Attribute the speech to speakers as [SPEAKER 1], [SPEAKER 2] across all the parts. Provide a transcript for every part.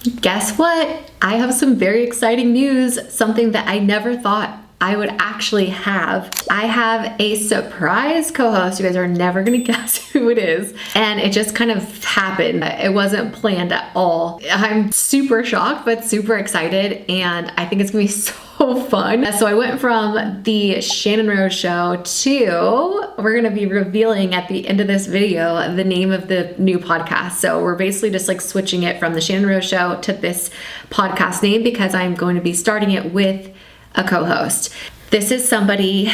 [SPEAKER 1] Guess what? I have some very exciting news, something that I never thought I would actually have. I have a surprise co-host. You guys are never gonna guess who it is. And it just kind of happened. It wasn't planned at all. I'm super shocked, but super excited. And I think it's gonna be so fun. So I went from the Channon Rose show to, we're gonna be revealing at the end of this video the name of the new podcast. So we're basically just like switching it from the Channon Rose show to this podcast name because I'm going to be starting it with a co-host. This is somebody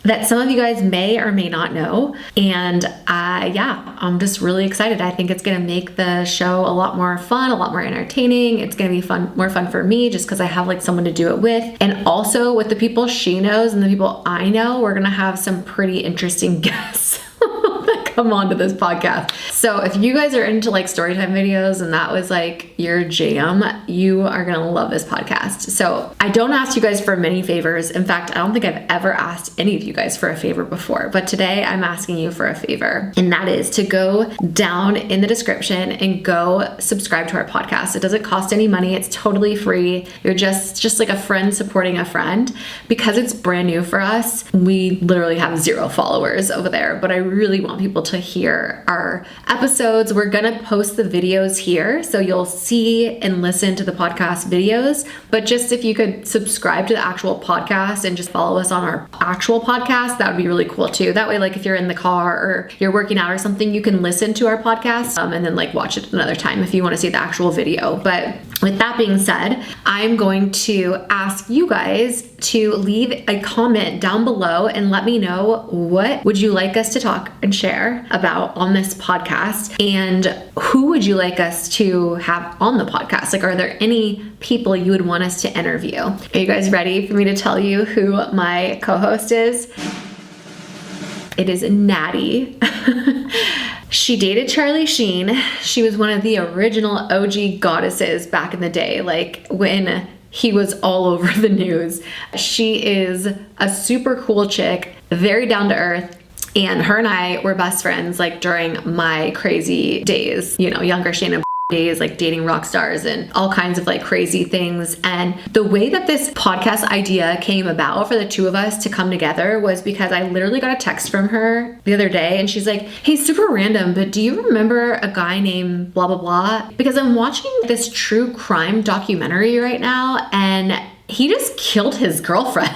[SPEAKER 1] that some of you guys may or may not know. And yeah, I'm just really excited. I think it's gonna make the show a lot more fun, a lot more entertaining. It's gonna be more fun for me just because I have like someone to do it with. And also with the people she knows and the people I know, we're gonna have some pretty interesting guests that come onto this podcast. So if you guys are into like storytime videos and that was like your jam, you are gonna love this podcast. So I don't ask you guys for many favors. In fact, I don't think I've ever asked any of you guys for a favor before, but today I'm asking you for a favor. And that is to go down in the description and go subscribe to our podcast. It doesn't cost any money. It's totally free. You're just like a friend supporting a friend. Because it's brand new for us, we literally have 0 followers over there, but I really want people to hear our episodes. We're gonna post the videos here, so you'll see and listen to the podcast videos, but just if you could subscribe to the actual podcast and just follow us on our actual podcast, that would be really cool too. That way, like if you're in the car or you're working out or something, you can listen to our podcast and then like watch it another time if you want to see the actual video. But with that being said, I'm going to ask you guys to leave a comment down below and let me know what would you like us to talk and share about on this podcast, and who would you like us to have on the podcast? Like, are there any people you would want us to interview? Are you guys ready for me to tell you who my co-host is? It is Natty. She dated Charlie Sheen. She was one of the original OG goddesses back in the day, like when he was all over the news. She is a super cool chick, very down to earth. And her and I were best friends like during my crazy days, you know, younger Shannon days, like dating rock stars and all kinds of like crazy things. And the way that this podcast idea came about for the two of us to come together was because I literally got a text from her the other day and she's like, hey, super random, but do you remember a guy named blah, blah, blah? Because I'm watching this true crime documentary right now and he just killed his girlfriend.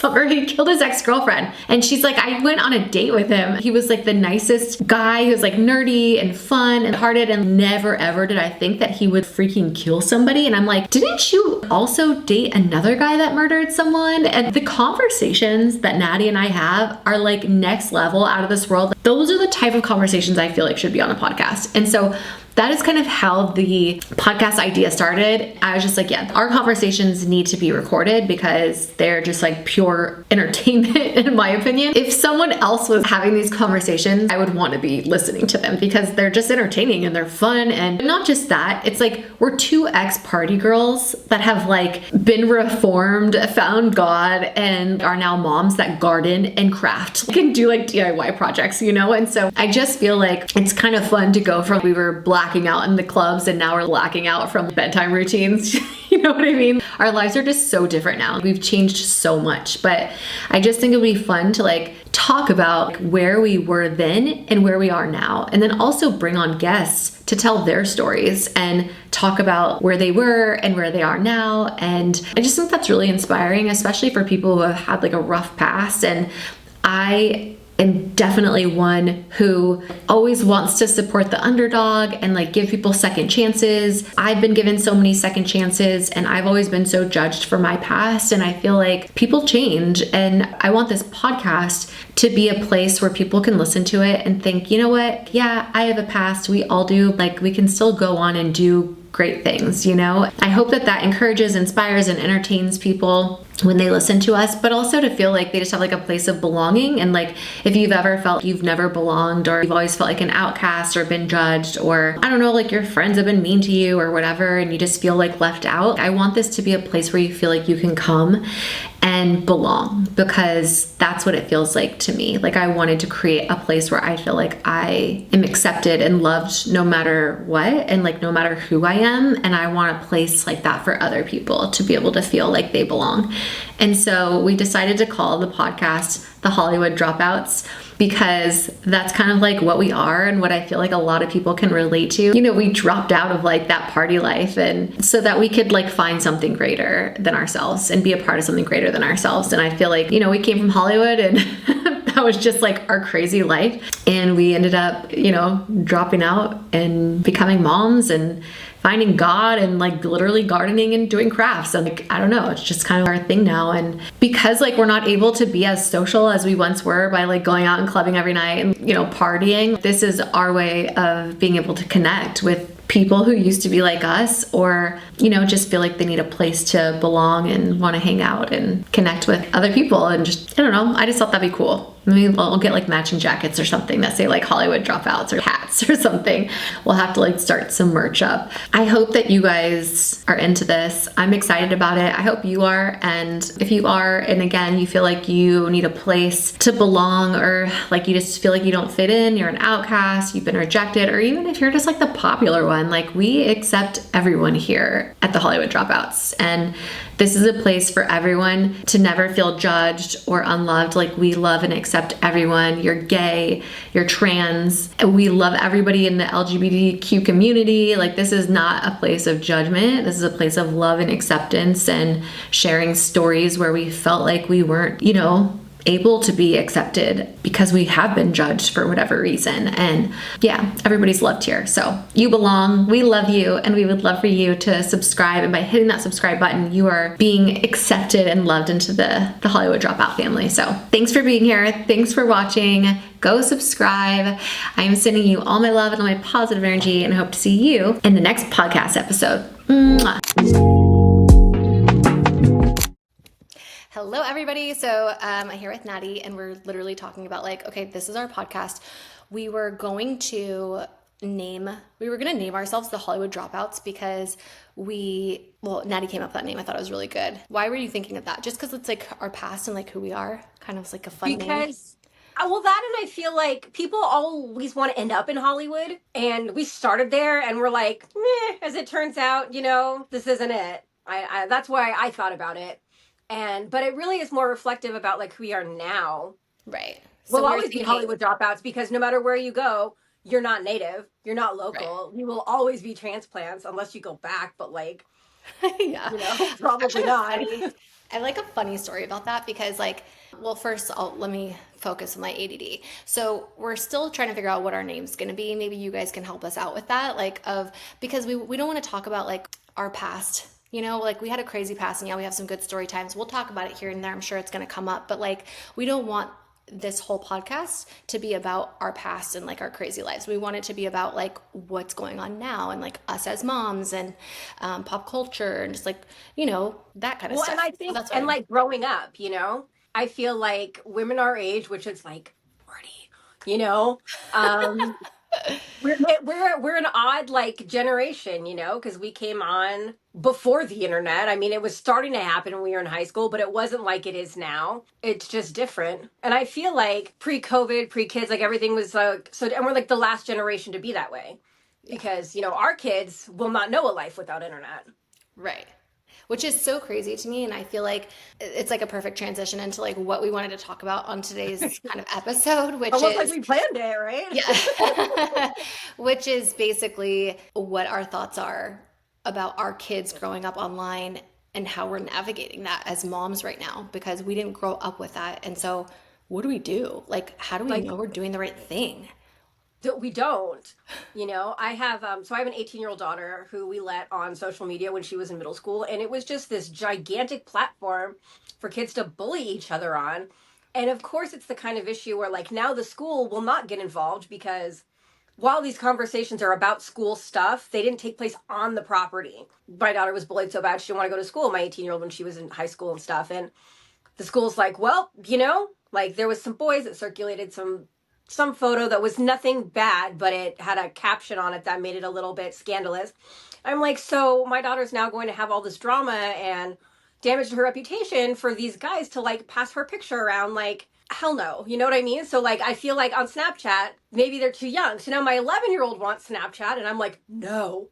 [SPEAKER 1] Or he killed his ex-girlfriend. And she's like, I went on a date with him. He was like the nicest guy. He was like nerdy and fun and hearted, and never ever did I think that he would freaking kill somebody. And I'm like, didn't you also date another guy that murdered someone? And the conversations that Natty and I have are like next level, out of this world. Those are the type of conversations I feel like should be on a podcast. And so that is kind of how the podcast idea started. I was just like, yeah, our conversations need to be recorded because they're just like pure entertainment, in my opinion. If someone else was having these conversations, I would want to be listening to them because they're just entertaining and they're fun. And not just that, it's like we're 2 ex-party girls that have like been reformed, found God, and are now moms that garden and craft, can do like DIY projects, you know? And so I just feel like it's kind of fun to go from we were blacking out in the clubs and now we're blacking out from bedtime routines. You know what I mean? Our lives are just so different now. We've changed so much, but I just think it would be fun to like talk about where we were then and where we are now. And then also bring on guests to tell their stories and talk about where they were and where they are now. And I just think that's really inspiring, especially for people who have had like a rough past. And I am definitely one who always wants to support the underdog and like give people second chances. I've been given so many second chances and I've always been so judged for my past, and I feel like people change, and I want this podcast to be a place where people can listen to it and think, you know what? Yeah, I have a past. We all do. Like, we can still go on and do great things, you know? I hope that that encourages, inspires, and entertains people. when they listen to us, but also to feel like they just have like a place of belonging. And like, if you've ever felt you've never belonged, or you've always felt like an outcast or been judged, or I don't know, like your friends have been mean to you or whatever, and you just feel like left out, I want this to be a place where you feel like you can come and belong, because that's what it feels like to me. Like, I wanted to create a place where I feel like I am accepted and loved no matter what, and like no matter who I am. And I want a place like that for other people to be able to feel like they belong. And so we decided to call the podcast the Hollywood Dropouts, because that's kind of like what we are and what I feel like a lot of people can relate to. You know, we dropped out of like that party life, and so that we could like find something greater than ourselves and be a part of something greater than ourselves. And I feel like, you know, we came from Hollywood, and that was just like our crazy life. And we ended up, you know, dropping out and becoming moms and finding God and like literally gardening and doing crafts. And like, I don't know, it's just kind of our thing now. And because like we're not able to be as social as we once were by like going out and clubbing every night and, you know, partying, this is our way of being able to connect with people who used to be like us, or, you know, just feel like they need a place to belong and want to hang out and connect with other people. And just, I don't know, I just thought that'd be cool. Maybe we'll get like matching jackets or something that say like Hollywood Dropouts, or hats or something. We'll have to like start some merch up. I hope that you guys are into this. I'm excited about it. I hope you are. And if you are, and again, you feel like you need a place to belong, or like you just feel like you don't fit in, you're an outcast, you've been rejected, or even if you're just like the popular one, like we accept everyone here at the Hollywood Dropouts. And this is a place for everyone to never feel judged or unloved. Like, we love and accept everyone. You're gay, you're trans, and we love everybody in the LGBTQ community. Like, this is not a place of judgment. This is a place of love and acceptance, and sharing stories where we felt like we weren't, you know, able to be accepted because we have been judged for whatever reason. And yeah, everybody's loved here. So you belong, we love you, and we would love for you to subscribe. And by hitting that subscribe button, you are being accepted and loved into the Hollywood Dropout family. So thanks for being here. Thanks for watching. Go subscribe. I am sending you all my love and all my positive energy, and hope to see you in the next podcast episode. Mwah. Hello, everybody. So I'm here with Natty, and we're literally talking about like, okay, this is our podcast. We were going to name ourselves the Hollywood Dropouts because Natty came up with that name. I thought it was really good. Why were you thinking of that? Just because it's like our past and like who we are, kind of like a fun name?
[SPEAKER 2] Because, well, that, and I feel like people always want to end up in Hollywood, and we started there, and we're like, meh, as it turns out, you know, this isn't it. That's why I thought about it. But it really is more reflective about like who we are now.
[SPEAKER 1] Right.
[SPEAKER 2] So we'll always be Hollywood Dropouts, because no matter where you go, you're not native, you're not local. Right. You will always be transplants unless you go back, but like,
[SPEAKER 1] yeah,
[SPEAKER 2] you know, probably not.
[SPEAKER 1] I have like a funny story about that, because like, well, first let me focus on my ADD. So we're still trying to figure out what our name's going to be. Maybe you guys can help us out with that. Because we don't want to talk about like our past. You know, like we had a crazy past, and yeah, we have some good story times. We'll talk about it here and there. I'm sure it's going to come up, but like, we don't want this whole podcast to be about our past and like our crazy lives. We want it to be about like what's going on now, and like us as moms, and pop culture, and just like, you know, that kind of stuff.
[SPEAKER 2] And I think, and like growing up, you know, I feel like women our age, which is like 40, you know, we're an odd like generation, you know, because we came on before the internet. I mean, it was starting to happen when we were in high school, but it wasn't like it is now. It's just different. And I feel like pre-COVID, pre-kids, like everything was and we're like the last generation to be that way, because, you know, our kids will not know a life without internet.
[SPEAKER 1] Right. Which is so crazy to me. And I feel like it's like a perfect transition into like what we wanted to talk about on today's kind of episode, which
[SPEAKER 2] almost is like we planned it, right?
[SPEAKER 1] Yeah. Which is basically what our thoughts are about our kids growing up online, and how we're navigating that as moms right now, because we didn't grow up with that. And so what do we do? Like, how do we know we're doing the right thing?
[SPEAKER 2] We don't, you know. I have so I have an 18-year-old daughter who we let on social media when she was in middle school, and it was just this gigantic platform for kids to bully each other on. And of course, it's the kind of issue where like now the school will not get involved because while these conversations are about school stuff, they didn't take place on the property. My daughter was bullied so bad she didn't want to go to school, my 18-year-old, when she was in high school and stuff. And the school's like, well, like there was some boys that circulated some photo that was nothing bad, but it had a caption on it that made it a little bit scandalous. I'm like, so my daughter's now going to have all this drama and damage to her reputation for these guys to like pass her picture around. Like, hell no. You know what I mean? So like, I feel like on Snapchat, maybe they're too young. So now my 11-year-old wants Snapchat and I'm like, no,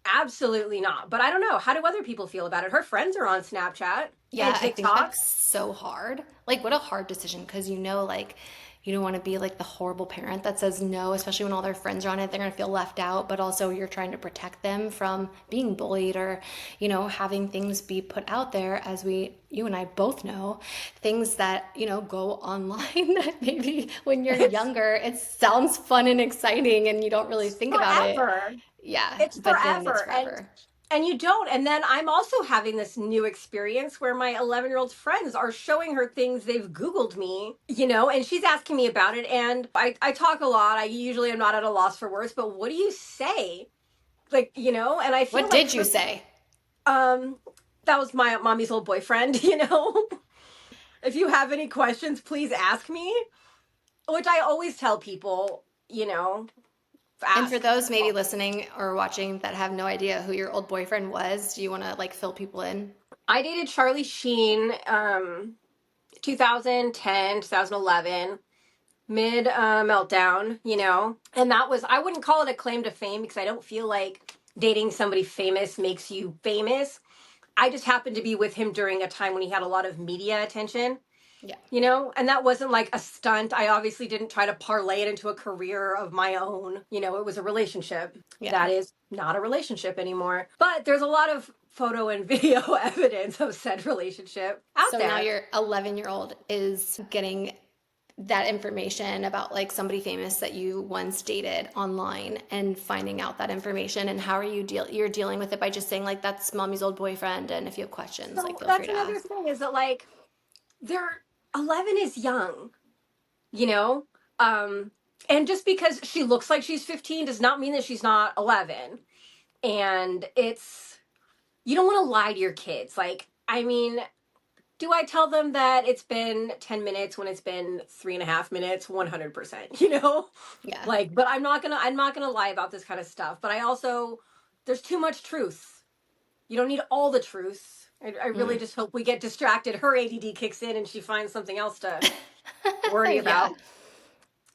[SPEAKER 2] absolutely not. But I don't know. How do other people feel about it? Her friends are on Snapchat
[SPEAKER 3] Yeah,
[SPEAKER 2] and
[SPEAKER 3] I think
[SPEAKER 2] TikTok.
[SPEAKER 3] that's so hard. Like, what a hard decision because like, you don't want to be like the horrible parent that says no, especially when all their friends are on it. They're going to feel left out, but also you're trying to protect them from being bullied or, having things be put out there, as you and I both know, things that, go online that maybe when you're
[SPEAKER 2] It's
[SPEAKER 3] younger, it sounds fun and exciting and you don't really think about it.
[SPEAKER 2] forever.
[SPEAKER 3] Yeah,
[SPEAKER 2] It's
[SPEAKER 3] but then it's
[SPEAKER 2] forever.
[SPEAKER 3] forever.
[SPEAKER 2] And you don't. And then I'm also having this new experience where my 11-year-old friends are showing her things they've Googled me, and she's asking me about it. And I talk a lot. I usually am not at a loss for words, but what do you say? Like, and I feel
[SPEAKER 3] What
[SPEAKER 2] like
[SPEAKER 3] did you say?
[SPEAKER 2] um that was my mommy's old boyfriend, If you have any questions, please ask me, which I always tell people,
[SPEAKER 3] And for
[SPEAKER 2] ask.
[SPEAKER 3] those maybe listening or watching that have no idea who your old boyfriend was, do you want to like fill people in?
[SPEAKER 2] I dated Charlie Sheen 2010, 2011, mid meltdown, and that was, I wouldn't call it a claim to fame because I don't feel like dating somebody famous makes you famous. I just happened to be with him during a time when he had a lot of media attention,
[SPEAKER 3] Yeah.
[SPEAKER 2] and that wasn't like a stunt. I obviously didn't try to parlay it into a career of my own. It was a relationship
[SPEAKER 3] Yeah.
[SPEAKER 2] that is not a relationship anymore. But there's a lot of photo and video evidence of said relationship out
[SPEAKER 3] So
[SPEAKER 2] there.
[SPEAKER 3] now your 11-year-old is getting that information about like somebody famous that you once dated online and finding out that information. And how are you're dealing with it by just saying like, that's mommy's old boyfriend. And if you have questions,
[SPEAKER 2] So
[SPEAKER 3] like feel free
[SPEAKER 2] that's
[SPEAKER 3] to
[SPEAKER 2] another
[SPEAKER 3] ask.
[SPEAKER 2] thing, is that like they're 11 is young, you know? And just because she looks like she's 15 does not mean that she's not 11. And you don't want to lie to your kids. Like, I mean, do I tell them that it's been 10 minutes when it's been 3.5 minutes? 100%,
[SPEAKER 3] Yeah.
[SPEAKER 2] Like, but I'm not gonna lie about this kind of stuff. But there's too much truth. You don't need all the truth. I really just hope we get distracted. Her ADD kicks in and she finds something else to worry
[SPEAKER 3] Yeah,
[SPEAKER 2] about.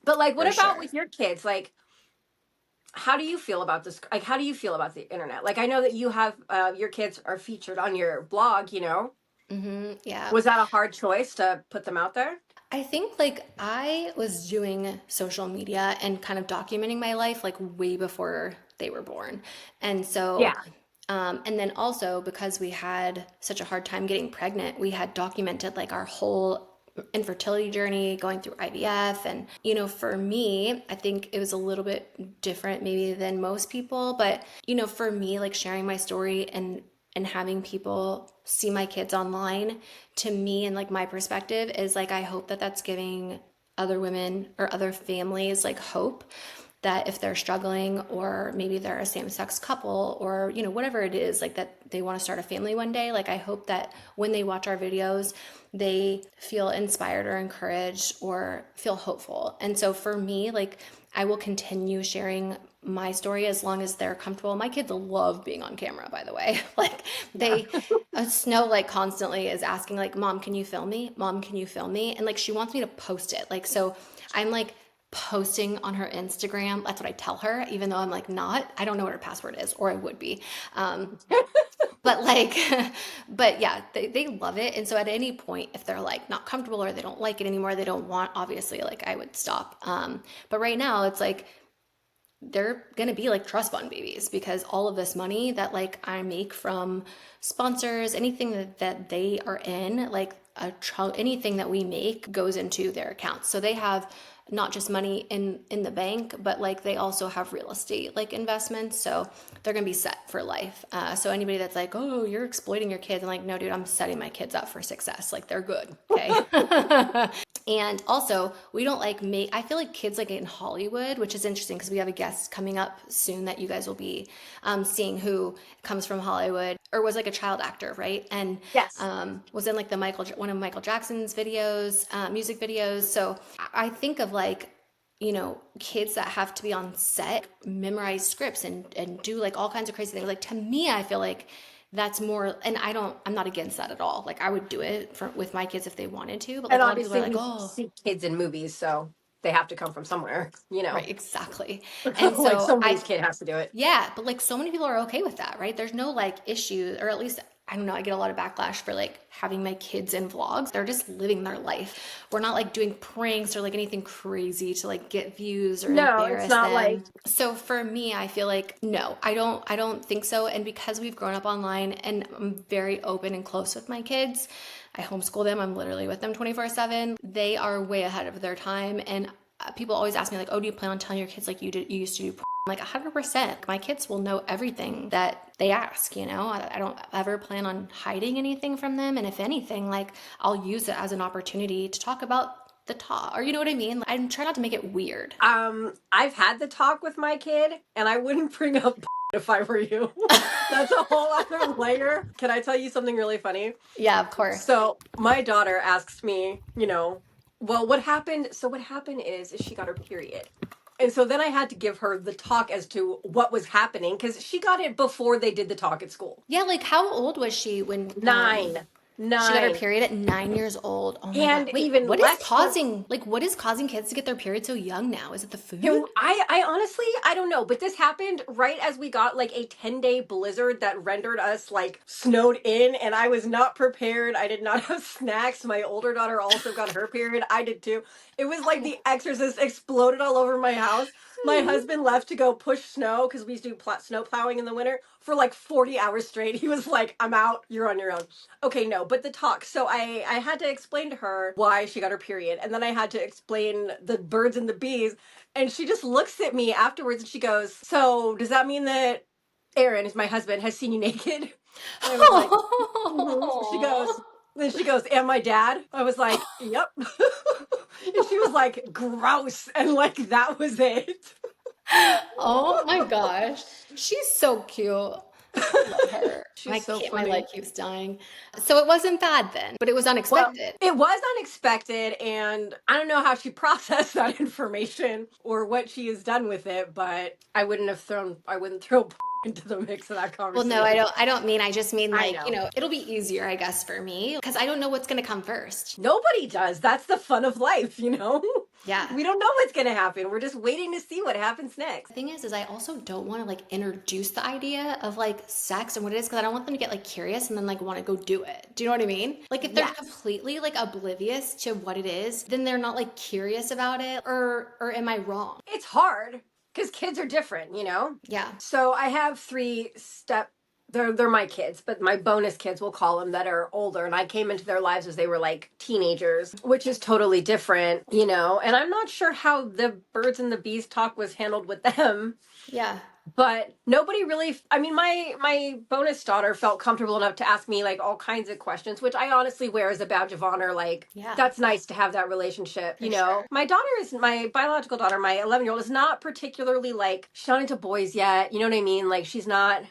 [SPEAKER 2] But like, what
[SPEAKER 3] for
[SPEAKER 2] about
[SPEAKER 3] sure.
[SPEAKER 2] with your kids? Like, how do you feel about this? Like, how do you feel about the internet? Like, I know that you have your kids are featured on your blog.
[SPEAKER 3] Yeah.
[SPEAKER 2] Was that a hard choice to put them out there?
[SPEAKER 3] I think like I was doing social media and kind of documenting my life like way before they were born. And so,
[SPEAKER 2] Yeah.
[SPEAKER 3] and then also because we had such a hard time getting pregnant, we had documented like our whole infertility journey going through IVF. And, for me, I think it was a little bit different maybe than most people. But, for me, like sharing my story and having people see my kids online, to me and like my perspective is like I hope that that's giving other women or other families like hope that if they're struggling or maybe they're a same-sex couple or whatever it is, like that they want to start a family one day, like I hope that when they watch our videos they feel inspired or encouraged or feel hopeful. And so for me, like I will continue sharing my story as long as they're comfortable. My kids love being on camera, by the way. Like Snow like constantly is asking like, Mom, can you film me? Mom, can you film me? And like she wants me to post it. Like so I'm like posting on her Instagram. That's what I tell her, even though I'm like not. I don't know what her password is, or I would be. But like, but yeah, they love it. And so at any point, if they're like not comfortable or they don't like it anymore, they don't want, obviously, like I would stop. But right now it's like, they're gonna be like trust fund babies because all of this money that like I make from sponsors, anything that they are in, like anything that we make goes into their accounts. So they have not just money in the bank, but like they also have real estate like investments. So they're gonna be set for life. So anybody that's like, oh, you're exploiting your kids, I'm like, no, dude, I'm setting my kids up for success. Like they're good. Okay. And also, we don't like make, I feel like kids like in Hollywood, which is interesting because we have a guest coming up soon that you guys will be seeing, who comes from Hollywood or was like a child actor, right? And
[SPEAKER 2] Yes.
[SPEAKER 3] was in like one of Michael Jackson's videos, music videos. So I think of like, you know, kids that have to be on set, memorize scripts and do like all kinds of crazy things. Like to me, I feel like that's more, and I'm not against that at all. Like I would do it with my kids if they wanted to, but like
[SPEAKER 2] And
[SPEAKER 3] a lot of people are
[SPEAKER 2] obviously
[SPEAKER 3] like,
[SPEAKER 2] we
[SPEAKER 3] oh,
[SPEAKER 2] see kids in movies, so they have to come from somewhere, you know.
[SPEAKER 3] right, exactly. And
[SPEAKER 2] Like
[SPEAKER 3] so
[SPEAKER 2] somebody's kid has to do it.
[SPEAKER 3] yeah, but like so many people are okay with that, right? There's no like issue, or at least I don't know, I get a lot of backlash for like having my kids in vlogs. They're just living their life. We're not like doing pranks or like anything crazy to like get views or
[SPEAKER 2] No, it's
[SPEAKER 3] embarrass
[SPEAKER 2] not like
[SPEAKER 3] them. So for me, I feel like no, I don't think so. And because we've grown up online and I'm very open and close with my kids, I homeschool them. I'm literally with them 24/7. They are way ahead of their time. And people always ask me like, oh, do you plan on telling your kids like you used to do porn? I'm like 100%. My kids will know everything that they ask, you know. I don't ever plan on hiding anything from them. And if anything, like I'll use it as an opportunity to talk about the talk, or you know what I mean? I try not to make it weird.
[SPEAKER 2] I've had the talk with my kid and I wouldn't bring up if I were you. That's a whole other layer. Can I tell you something really funny?
[SPEAKER 3] Yeah, of course.
[SPEAKER 2] So my daughter asks me, you know, well, what happened? So what happened is she got her period. And so then I had to give her the talk as to what was happening because she got it before they did the talk at school.
[SPEAKER 3] Yeah, like how old was she when
[SPEAKER 2] Nine.
[SPEAKER 3] she got her
[SPEAKER 2] Nine.
[SPEAKER 3] period at 9 years old? Oh my God.
[SPEAKER 2] And
[SPEAKER 3] Wait,
[SPEAKER 2] even less
[SPEAKER 3] what is causing kids to get their period so young now? Is it the food?
[SPEAKER 2] You know, I honestly, I don't know, but this happened right as we got like a 10-day blizzard that rendered us like snowed in, and I was not prepared. I did not have snacks. My older daughter also got her period. I did too. It was like The Exorcist exploded all over my house. My husband left to go push snow because we used to do snow plowing in the winter for like 40 hours straight. He was like, I'm out, you're on your own. Okay, no, but the talk. So I had to explain to her why she got her period. And then I had to explain the birds and the bees. And she just looks at me afterwards and she goes, so does that mean that Aaron, is my husband, has seen you naked? And I was like, "Mhm." She goes, and my dad? I was like, yep. And she was like, gross. And like, that was it.
[SPEAKER 3] Oh my gosh. She's so cute. Love her.
[SPEAKER 2] She's so funny.
[SPEAKER 3] My leg keeps dying. So it wasn't bad then, but it was
[SPEAKER 2] Well,
[SPEAKER 3] unexpected.
[SPEAKER 2] it was unexpected, and I don't know how she processed that information or what she has done with it, but I wouldn't throw into the mix of that
[SPEAKER 3] Well,
[SPEAKER 2] conversation.
[SPEAKER 3] no, I don't mean, I just mean
[SPEAKER 2] I
[SPEAKER 3] like,
[SPEAKER 2] know.
[SPEAKER 3] you know, it'll be easier, I guess, for me because I don't know what's going to come first.
[SPEAKER 2] Nobody does. That's the fun of life, you know?
[SPEAKER 3] Yeah.
[SPEAKER 2] We don't know what's going to happen. We're just waiting to see what happens next.
[SPEAKER 3] The thing is I also don't want to like introduce the idea of like sex and what it is because I don't want them to get like curious and then like want to go do it. Do you know what I mean? Like if they're
[SPEAKER 2] Yes.
[SPEAKER 3] completely like oblivious to what it is, then they're not like curious about it, or am I wrong?
[SPEAKER 2] It's hard because kids are different, you know?
[SPEAKER 3] Yeah.
[SPEAKER 2] So I have they're my kids, but my bonus kids, we'll call them, that are older. And I came into their lives as they were like teenagers, which is totally different, you know? And I'm not sure how the birds and the bees talk was handled with them.
[SPEAKER 3] Yeah.
[SPEAKER 2] But nobody really, I mean, my bonus daughter felt comfortable enough to ask me like all kinds of questions, which I honestly wear as a badge of honor. Like,
[SPEAKER 3] Yeah.
[SPEAKER 2] that's nice to have that relationship, you know?
[SPEAKER 3] sure.
[SPEAKER 2] My biological daughter, my 11-year-old, is not particularly like, she's not into boys yet. You know what I mean? Like, she's not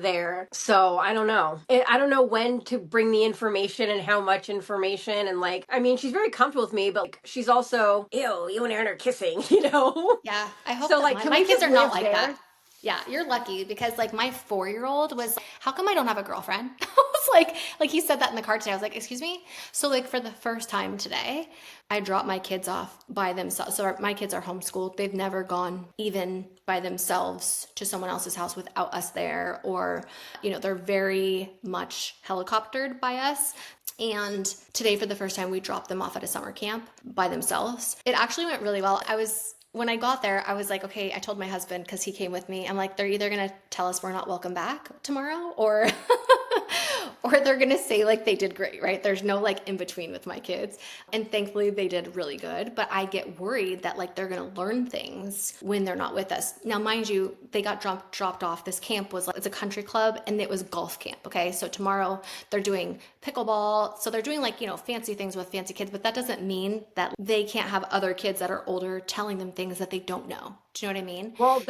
[SPEAKER 2] there. So I don't know. I don't know when to bring the information and how much information. And like, I mean, she's very comfortable with me, but like, she's also, ew, you and Aaron are kissing, you know?
[SPEAKER 3] Yeah. I hope
[SPEAKER 2] So
[SPEAKER 3] that
[SPEAKER 2] like, can
[SPEAKER 3] my
[SPEAKER 2] we
[SPEAKER 3] kids
[SPEAKER 2] just
[SPEAKER 3] are not
[SPEAKER 2] live
[SPEAKER 3] like
[SPEAKER 2] there?
[SPEAKER 3] that. Yeah, you're lucky because like my 4-year-old was, how come I don't have a girlfriend? I was like he said that in the car today. I was like, excuse me? So like for the first time today, I dropped my kids off by themselves. So my kids are homeschooled. They've never gone even by themselves to someone else's house without us there, or, you know, they're very much helicoptered by us. And today, for the first time, we dropped them off at a summer camp by themselves. It actually went really well. When I got there, I was like, okay, I told my husband, because he came with me, I'm like, they're either going to tell us we're not welcome back tomorrow, or or they're gonna say like they did great, right? There's no like in between with my kids. And thankfully they did really good. But I get worried that like they're gonna learn things when they're not with us. Now, mind you, they got dropped off. This camp was like, it's a country club and it was golf camp. Okay. So tomorrow they're doing pickleball. So they're doing like, fancy things with fancy kids, but that doesn't mean that they can't have other kids that are older telling them things that they don't know. Do you know what I mean?
[SPEAKER 2] Well,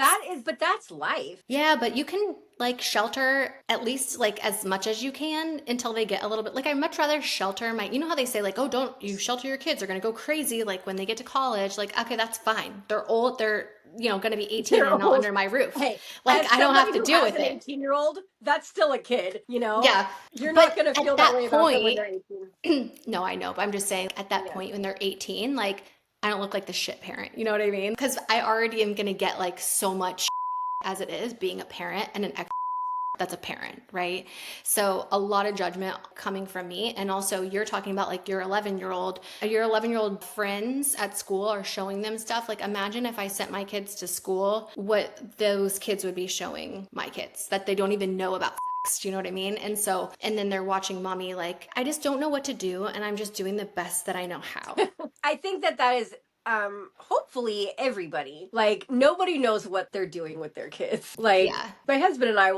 [SPEAKER 2] but that's life.
[SPEAKER 3] Yeah, but you can like shelter at least like as much as you can until they get a little bit like I'd much rather shelter my, how they say like, oh, don't you shelter your kids, they're gonna go crazy like when they get to college. Like, okay, that's fine. They're old, they're gonna be 18
[SPEAKER 2] They're
[SPEAKER 3] and not
[SPEAKER 2] old.
[SPEAKER 3] under my roof.
[SPEAKER 2] Hey,
[SPEAKER 3] like I don't have to deal with
[SPEAKER 2] an
[SPEAKER 3] it.
[SPEAKER 2] 18-year-old, that's still a kid,
[SPEAKER 3] Yeah.
[SPEAKER 2] You're
[SPEAKER 3] But
[SPEAKER 2] not gonna
[SPEAKER 3] at
[SPEAKER 2] feel
[SPEAKER 3] that
[SPEAKER 2] that way about them when
[SPEAKER 3] point,
[SPEAKER 2] they're 18.
[SPEAKER 3] no, I know, but I'm just saying at that
[SPEAKER 2] Yeah.
[SPEAKER 3] point when they're 18, like I don't look like the shit parent. You know what I mean? Because I already am gonna get like so much as it is being a parent and an ex that's a parent, right? So a lot of judgment coming from me. And also you're talking about like your 11-year-old friends at school are showing them stuff. Like imagine if I sent my kids to school, what those kids would be showing my kids that they don't even know about sex. Do you know what I mean? And then they're watching mommy like, I just don't know what to do. And I'm just doing the best that I know how.
[SPEAKER 2] I think that is hopefully everybody. Like nobody knows what they're doing with their kids. Like
[SPEAKER 3] Yeah.
[SPEAKER 2] my husband and I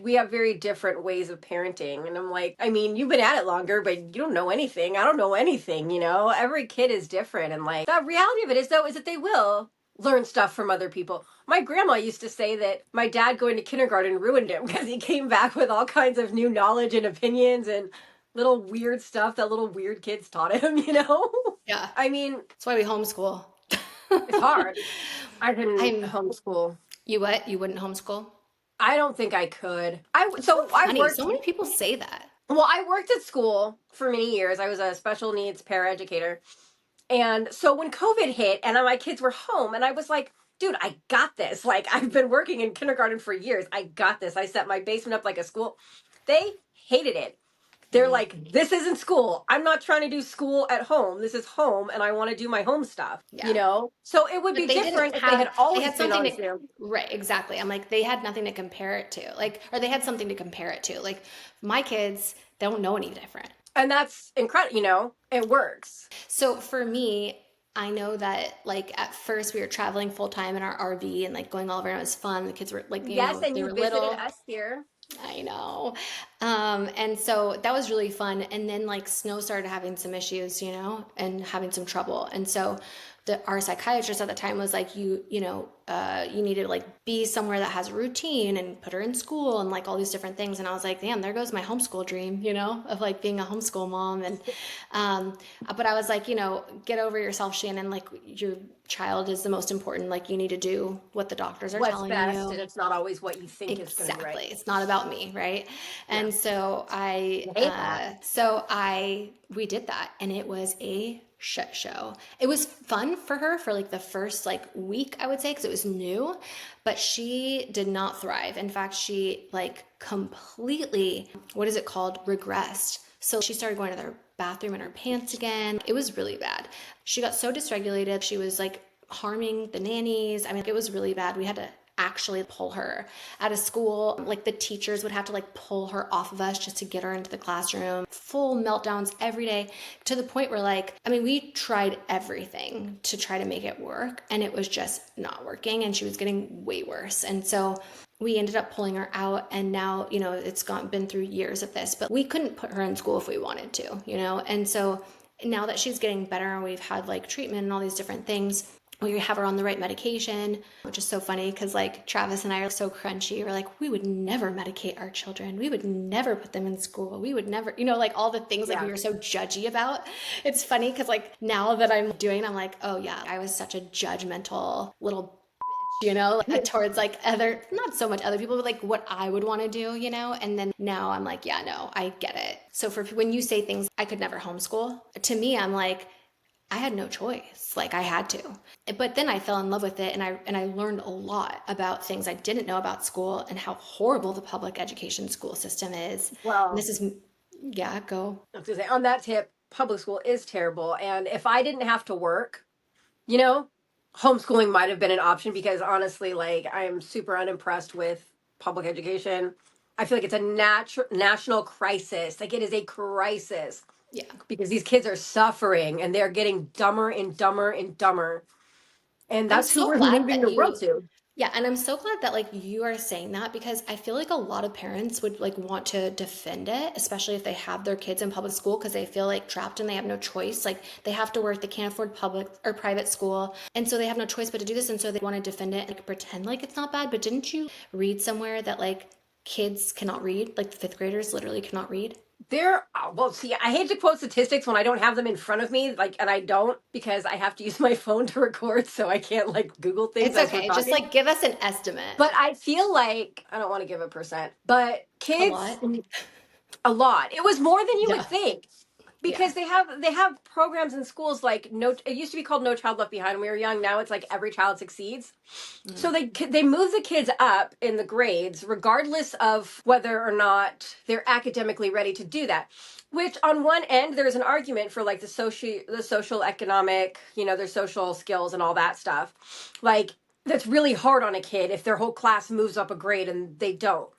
[SPEAKER 2] we have very different ways of parenting, and I'm like, I mean, you've been at it longer, but you don't know anything. I don't know anything, Every kid is different, and like the reality of it is though is that they will learn stuff from other people. My grandma used to say that my dad going to kindergarten ruined him because he came back with all kinds of new knowledge and opinions and little weird stuff that little weird kids taught him,
[SPEAKER 3] Yeah.
[SPEAKER 2] I mean,
[SPEAKER 3] That's why we homeschool.
[SPEAKER 2] it's hard. I couldn't
[SPEAKER 3] I'm-
[SPEAKER 2] homeschool.
[SPEAKER 3] You what? You wouldn't homeschool?
[SPEAKER 2] I don't think I could. I
[SPEAKER 3] Funny.
[SPEAKER 2] worked.
[SPEAKER 3] So many people say that.
[SPEAKER 2] Well, I worked at school for many years. I was a special needs paraeducator, and so when COVID hit, and my kids were home, and I was like, "Dude, I got this. Like, I've been working in kindergarten for years. I got this. I set my basement up like a school." They hated it. They're like, this isn't school. I'm not trying to do school at home. This is home, and I want to do my home stuff,
[SPEAKER 3] Yeah.
[SPEAKER 2] So it would be different if they had always been on Zoom.
[SPEAKER 3] Right, exactly. I'm like, they had nothing to compare it to. Like, or they had something to compare it to. Like, my kids don't know any different.
[SPEAKER 2] And that's incredible, it works.
[SPEAKER 3] So for me, I know that like at first we were traveling full time in our RV and like going all over and it was fun. The kids were like,
[SPEAKER 2] Yes, and
[SPEAKER 3] they
[SPEAKER 2] you
[SPEAKER 3] were
[SPEAKER 2] visited
[SPEAKER 3] little.
[SPEAKER 2] us here.
[SPEAKER 3] I know. And so that was really fun. And then like Snow started having some issues, and having some trouble. And so our psychiatrist at the time was like, you need to like be somewhere that has a routine and put her in school and like all these different things. And I was like, damn, there goes my homeschool dream, of like being a homeschool mom. And, but I was like, get over yourself, Shannon. Like your child is the most important. Like you need to do what the doctors are telling
[SPEAKER 2] best,
[SPEAKER 3] you.
[SPEAKER 2] And it's not always what you think is going to be right.
[SPEAKER 3] Exactly. It's not about me, right? And so we did that, and it was a shit show. It was fun for her for like the first like week, I would say, because it was new, but she did not thrive. In fact, she like completely, what is it called? Regressed. So she started going to the bathroom in her pants again. It was really bad. She got so dysregulated. She was like harming the nannies. I mean, it was really bad. We had to actually pull her out of school. Like the teachers would have to like pull her off of us just to get her into the classroom. Full meltdowns every day, to the point where like, I mean, we tried everything to try to make it work, and it was just not working, and she was getting way worse. And so we ended up pulling her out, and now, it's been through years of this, but we couldn't put her in school if we wanted to, and so now that she's getting better and we've had like treatment and all these different things, we have her on the right medication, which is so funny because like Travis and I are so crunchy. We're like, we would never medicate our children. We would never put them in school. We would never, like all the things like we were so judgy about. It's funny because like now that I'm doing, I'm like, oh yeah, I was such a judgmental little bitch, towards like not so much other people, but like what I would want to do, and then now I'm like, yeah, no, I get it. So when you say things, I could never homeschool, to me, I'm like, I had no choice. Like I had to. But then I fell in love with it, and I learned a lot about things I didn't know about school and how horrible the public education school system is.
[SPEAKER 2] Well,
[SPEAKER 3] and this is, go.
[SPEAKER 2] I was gonna say, on that tip, public school is terrible. And if I didn't have to work, homeschooling might have been an option, because honestly, like I am super unimpressed with public education. I feel like it's a national crisis. Like it is a crisis
[SPEAKER 3] Yeah.
[SPEAKER 2] because these kids are suffering and they're getting dumber and dumber and dumber. And
[SPEAKER 3] I'm
[SPEAKER 2] that's who
[SPEAKER 3] so
[SPEAKER 2] we're
[SPEAKER 3] glad
[SPEAKER 2] moving
[SPEAKER 3] that
[SPEAKER 2] the world
[SPEAKER 3] you,
[SPEAKER 2] to.
[SPEAKER 3] yeah, and I'm so glad that like you are saying that because I feel like a lot of parents would like want to defend it, especially if they have their kids in public school because they feel like trapped and they have no choice. Like they have to work, they can't afford public or private school, and so they have no choice but to do this, and so they want to defend it and like, pretend like it's not bad. But didn't you read somewhere that like kids cannot read, like fifth graders literally cannot read?
[SPEAKER 2] Well, see, I hate to quote statistics when I don't have them in front of me, like, and I don't because I have to use my phone to record, so I can't like Google things
[SPEAKER 3] It's
[SPEAKER 2] as we're
[SPEAKER 3] okay. Just
[SPEAKER 2] talking.
[SPEAKER 3] like give us an estimate.
[SPEAKER 2] But I feel like I don't want to give a percent, but
[SPEAKER 3] A
[SPEAKER 2] kids,
[SPEAKER 3] lot.
[SPEAKER 2] a lot. It was more than you would
[SPEAKER 3] Yeah.
[SPEAKER 2] think
[SPEAKER 3] Yeah.
[SPEAKER 2] because they have programs in schools like no. It used to be called No Child Left Behind when we were young. Now it's like Every Child Succeeds. So
[SPEAKER 3] Mm.
[SPEAKER 2] they move the kids up in the grades regardless of whether or not they're academically ready to do that. Which on one end there's an argument for like the social economic, their social skills and all that stuff. Like that's really hard on a kid if their whole class moves up a grade and they don't.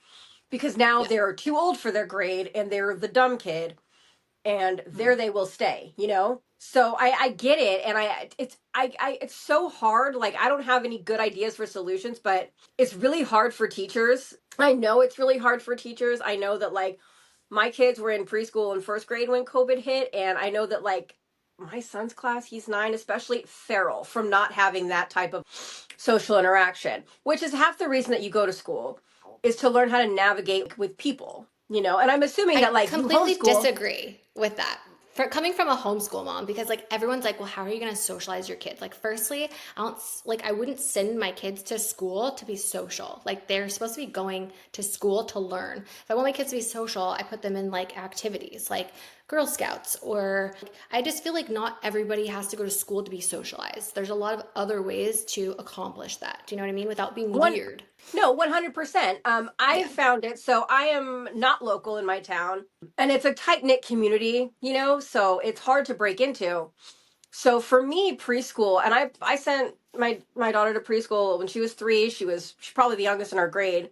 [SPEAKER 2] Because now
[SPEAKER 3] Yeah.
[SPEAKER 2] they're too old for their grade and they're the dumb kid and there
[SPEAKER 3] Mm.
[SPEAKER 2] they will stay. So I get it, and it's so hard. Like I don't have any good ideas for solutions, but it's really hard for teachers. I know it's really hard for teachers. I know that like my kids were in preschool and first grade when COVID hit, and I know that like my son's class, he's 9, especially feral from not having that type of social interaction, which is half the reason that you go to school is to learn how to navigate with people. And I'm assuming that
[SPEAKER 3] I
[SPEAKER 2] like you
[SPEAKER 3] completely
[SPEAKER 2] homeschool.
[SPEAKER 3] disagree with that. For coming from a homeschool mom, because like everyone's like, well, how are you going to socialize your kids? Like, firstly, I wouldn't send my kids to school to be social. Like, they're supposed to be going to school to learn. If I want my kids to be social, I put them in like activities like Girl Scouts, or I just feel like not everybody has to go to school to be socialized. There's a lot of other ways to accomplish that. Do you know what I mean? Without being
[SPEAKER 2] One
[SPEAKER 3] weird.
[SPEAKER 2] No, 100%. I
[SPEAKER 3] Yeah.
[SPEAKER 2] found it. So I am not local in my town, and it's a tight knit community, so it's hard to break into. So for me, preschool, and I sent my daughter to preschool when she was 3. She's probably the youngest in her grade,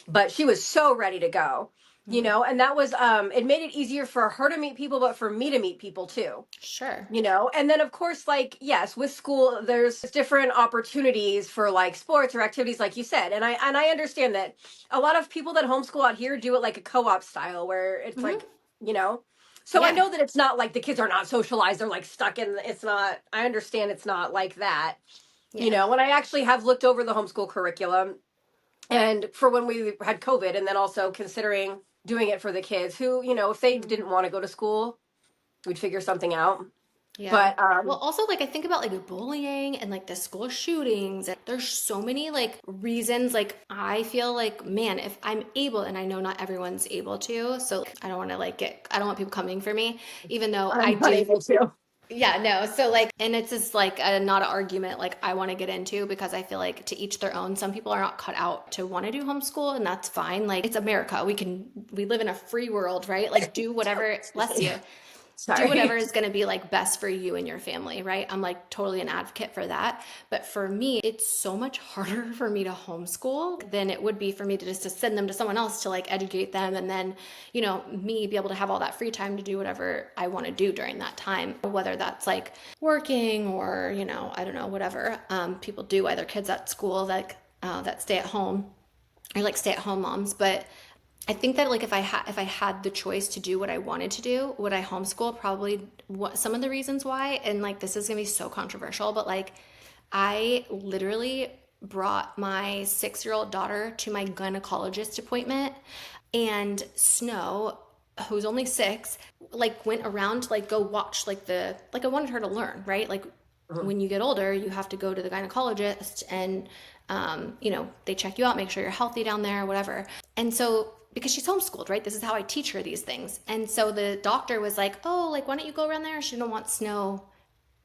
[SPEAKER 2] but she was so ready to go.
[SPEAKER 3] Mhm.
[SPEAKER 2] And that was it made it easier for her to meet people, but for me to meet people too.
[SPEAKER 3] Sure.
[SPEAKER 2] And then of course, like, yes, with school there's different opportunities for like sports or activities like you said, and I understand that a lot of people that homeschool out here do it like a co-op style where it's
[SPEAKER 3] Hmm.
[SPEAKER 2] like you know so I
[SPEAKER 3] Yeah.
[SPEAKER 2] know that it's not like the kids are not socialized, they're like stuck in, it's not, I understand it's not like that.
[SPEAKER 3] Yeah.
[SPEAKER 2] When I actually have looked over the homeschool curriculum and for when we had COVID, and then also considering doing it for the kids who, if they
[SPEAKER 3] Mhm.
[SPEAKER 2] didn't want to go to school, we'd figure something out.
[SPEAKER 3] Yeah.
[SPEAKER 2] But
[SPEAKER 3] Well, also, like, I think about like bullying and like the school shootings, and there's so many like reasons. Like, I feel like, man, if I'm able, and I know not everyone's able to, so like, I don't want people coming for me, even though I
[SPEAKER 2] I'm not
[SPEAKER 3] do.
[SPEAKER 2] able to.
[SPEAKER 3] Yeah, no. So, like, and it's just like not an argument like I want to get into because I feel like to each their own. Some people are not cut out to want to do homeschool, and that's fine. Like, it's America. We live in a free world, right? Like, do whatever, bless you, do whatever
[SPEAKER 2] Sorry.
[SPEAKER 3] is going to be like best for you and your family, right? I'm like totally an advocate for that. But for me, it's so much harder for me to homeschool than it would be for me to just to send them to someone else to like educate them, and then, me be able to have all that free time to do whatever I want to do during that time, whether that's like working or, I don't know, whatever people do while their kids at school, like that stay at home or like stay at home moms. But I think that like if I had the choice to do what I wanted to do, would I homeschool? Probably. What some of the reasons why, and like this is gonna be so controversial, but like I literally brought my 6-year-old daughter to my gynecologist appointment, and Snow, who's only 6, like went around to like go watch like I wanted her to learn, right? Like
[SPEAKER 2] Mhm.
[SPEAKER 3] when you get older, you have to go to the gynecologist and they check you out, make sure you're healthy down there, whatever. And so because she's homeschooled, right? This is how I teach her these things. And so the doctor was like, "Oh, like why don't you go around there?" She didn't want Snow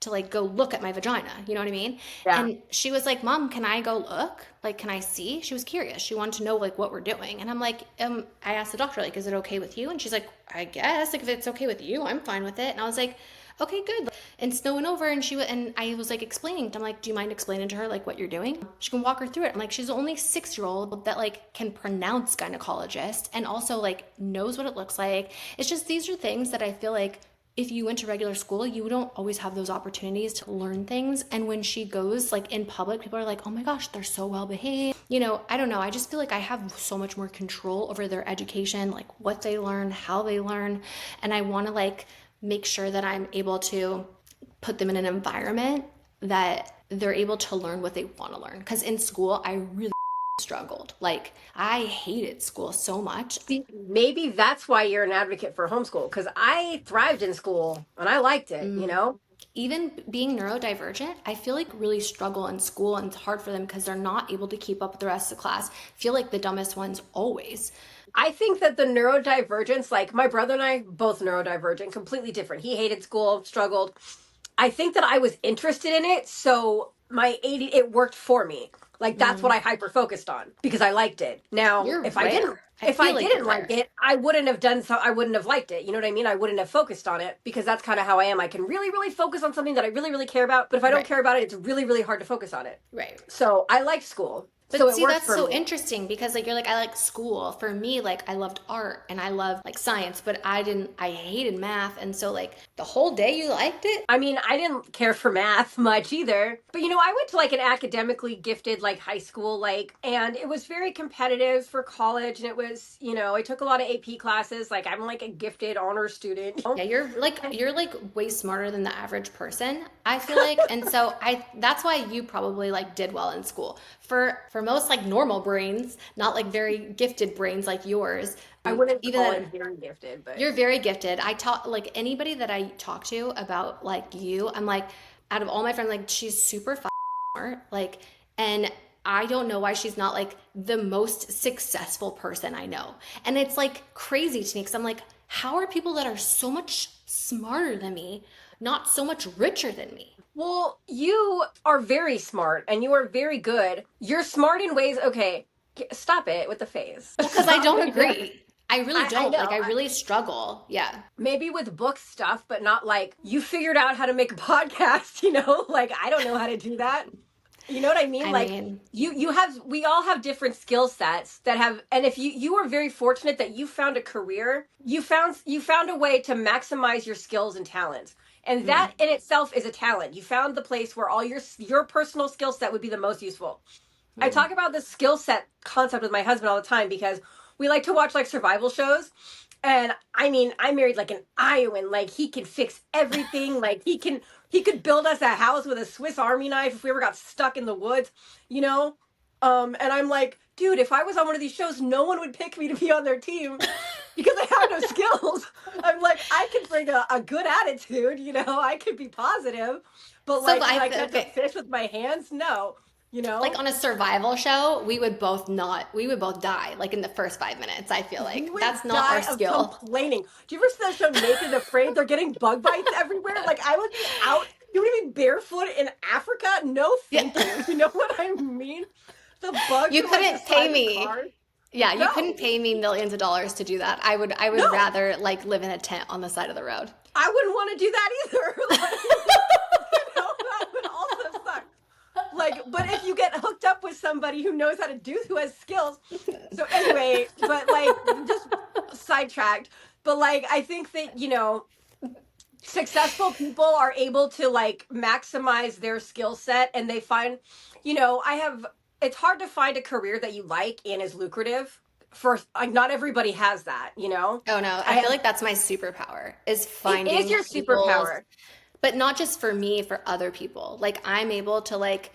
[SPEAKER 3] to like go look at my vagina. You know what I mean?
[SPEAKER 2] Yeah.
[SPEAKER 3] And she was like, Mom, can I go look? Like, can I see? She was curious. She wanted to know like what we're doing. And I'm like, I asked the doctor, like, is it okay with you? And she's like, I guess, like, if it's okay with you, I'm fine with it. And I was like, okay, good. And snowing over, and and I was like explaining, I'm like, do you mind explaining to her like what you're doing? She can walk her through it. I'm like, she's the only 6-year-old that like can pronounce gynecologist and also like knows what it looks like. It's just, these are things that I feel like if you went to regular school, you don't always have those opportunities to learn things. And when she goes like in public, people are like, oh my gosh, they're so well behaved. You know, I don't know. I just feel like I have so much more control over their education, like what they learn, how they learn. And I want to like make sure that I'm able to put them in an environment that they're able to learn what they want to learn. Because in school, I really struggled. Like, I hated school so much.
[SPEAKER 2] See, maybe that's why you're an advocate for homeschool, because I thrived in school and I liked it, you know?
[SPEAKER 3] Even being neurodivergent, I feel like really struggle in school, and it's hard for them because they're not able to keep up with the rest of the class. Feel like the dumbest ones always.
[SPEAKER 2] I think that the neurodivergence, like my brother and I, both neurodivergent, completely different. He hated school, struggled. I think that I was interested in it, so my AD, it worked for me. Like that's what I hyper focused on because I liked it. Now,
[SPEAKER 3] You're
[SPEAKER 2] if
[SPEAKER 3] rare.
[SPEAKER 2] I didn't,
[SPEAKER 3] I
[SPEAKER 2] if
[SPEAKER 3] feel
[SPEAKER 2] I
[SPEAKER 3] like
[SPEAKER 2] didn't
[SPEAKER 3] you're
[SPEAKER 2] like
[SPEAKER 3] rare.
[SPEAKER 2] it, I wouldn't have done so. I wouldn't have liked it. You know what I mean? I wouldn't have focused on it because that's kind of how I am. I can really, really focus on something that I really, really care about. But if I don't
[SPEAKER 3] Right.
[SPEAKER 2] care about it, it's really, really hard to focus on it.
[SPEAKER 3] Right.
[SPEAKER 2] So I liked school.
[SPEAKER 3] But
[SPEAKER 2] So it
[SPEAKER 3] see,
[SPEAKER 2] worked
[SPEAKER 3] that's
[SPEAKER 2] for
[SPEAKER 3] so
[SPEAKER 2] me.
[SPEAKER 3] interesting because like you're like, I like school. For me, like I loved art and I loved like science, but I hated math. And so like the whole day you liked it?
[SPEAKER 2] I mean, I didn't care for math much either. But you know, I went to like an academically gifted like high school, like, and it was very competitive for college. And it was, you know, I took a lot of AP classes. Like I'm like a gifted honor student.
[SPEAKER 3] Yeah, you're like way smarter than the average person, I feel like. And so that's why you probably like did well in school. For most like normal brains, not like very gifted brains like yours.
[SPEAKER 2] I wouldn't
[SPEAKER 3] even
[SPEAKER 2] call
[SPEAKER 3] that-
[SPEAKER 2] it very gifted, but
[SPEAKER 3] You're very gifted. I talk like anybody that I talk to about like you, I'm like, out of all my friends, like she's super smart. Like, and I don't know why she's not like the most successful person I know. And it's like crazy to me because I'm like, how are people that are so much smarter than me not so much richer than me?
[SPEAKER 2] well, you are very smart and you are very good. You're smart in ways. Okay, stop it with the face.
[SPEAKER 3] Because I don't agree. I really
[SPEAKER 2] I
[SPEAKER 3] don't.
[SPEAKER 2] know.
[SPEAKER 3] Like, I really struggle. Yeah.
[SPEAKER 2] Maybe with book stuff, but not like you figured out how to make a podcast, you know? Like I don't know how to do that. You know what I mean?
[SPEAKER 3] I
[SPEAKER 2] Like
[SPEAKER 3] mean,
[SPEAKER 2] we all have different skill sets that have, and if you are very fortunate that you found a career, you found a way to maximize your skills and talents. And that in itself is a talent. You found the place where all your personal skill set would be the most useful. I talk about this skill set concept with my husband all the time because we like to watch like survival shows. And I mean, I married like an Iowan. Like he can fix everything. Like he could build us a house with a Swiss Army knife if we ever got stuck in the woods, you know? And I'm like, dude, if I was on one of these shows, no one would pick me to be on their team because I have no skills. I'm like, I could bring a good attitude, you know, I could be positive, but like, can I catch a fish with my hands? No. You know,
[SPEAKER 3] like on a survival show, we would both die like in the first 5 minutes. I feel like that's not our skill.
[SPEAKER 2] Complaining. Do you ever see that show Naked and Afraid? They're getting bug bites everywhere. Like I would be out. You would be barefoot in Africa? No, thank you. You know what I mean? The bugs.
[SPEAKER 3] You couldn't pay me. Yeah, you
[SPEAKER 2] No.
[SPEAKER 3] couldn't pay me millions of dollars to do that. I would
[SPEAKER 2] No.
[SPEAKER 3] rather like live in a tent on the side of the road.
[SPEAKER 2] I wouldn't want to do that either. Like, you know, that would also suck. Like, but if you get hooked up with somebody who knows how to do, who has skills. So anyway, but like, just sidetracked. But like, I think that, you know, successful people are able to like maximize their skill set and they find, you know, it's hard to find a career that you like and is lucrative. Like, not everybody has that, you know?
[SPEAKER 3] Oh no, I feel like that's my superpower is finding
[SPEAKER 2] It is your superpower.
[SPEAKER 3] But not just for me, for other people. Like I'm able to like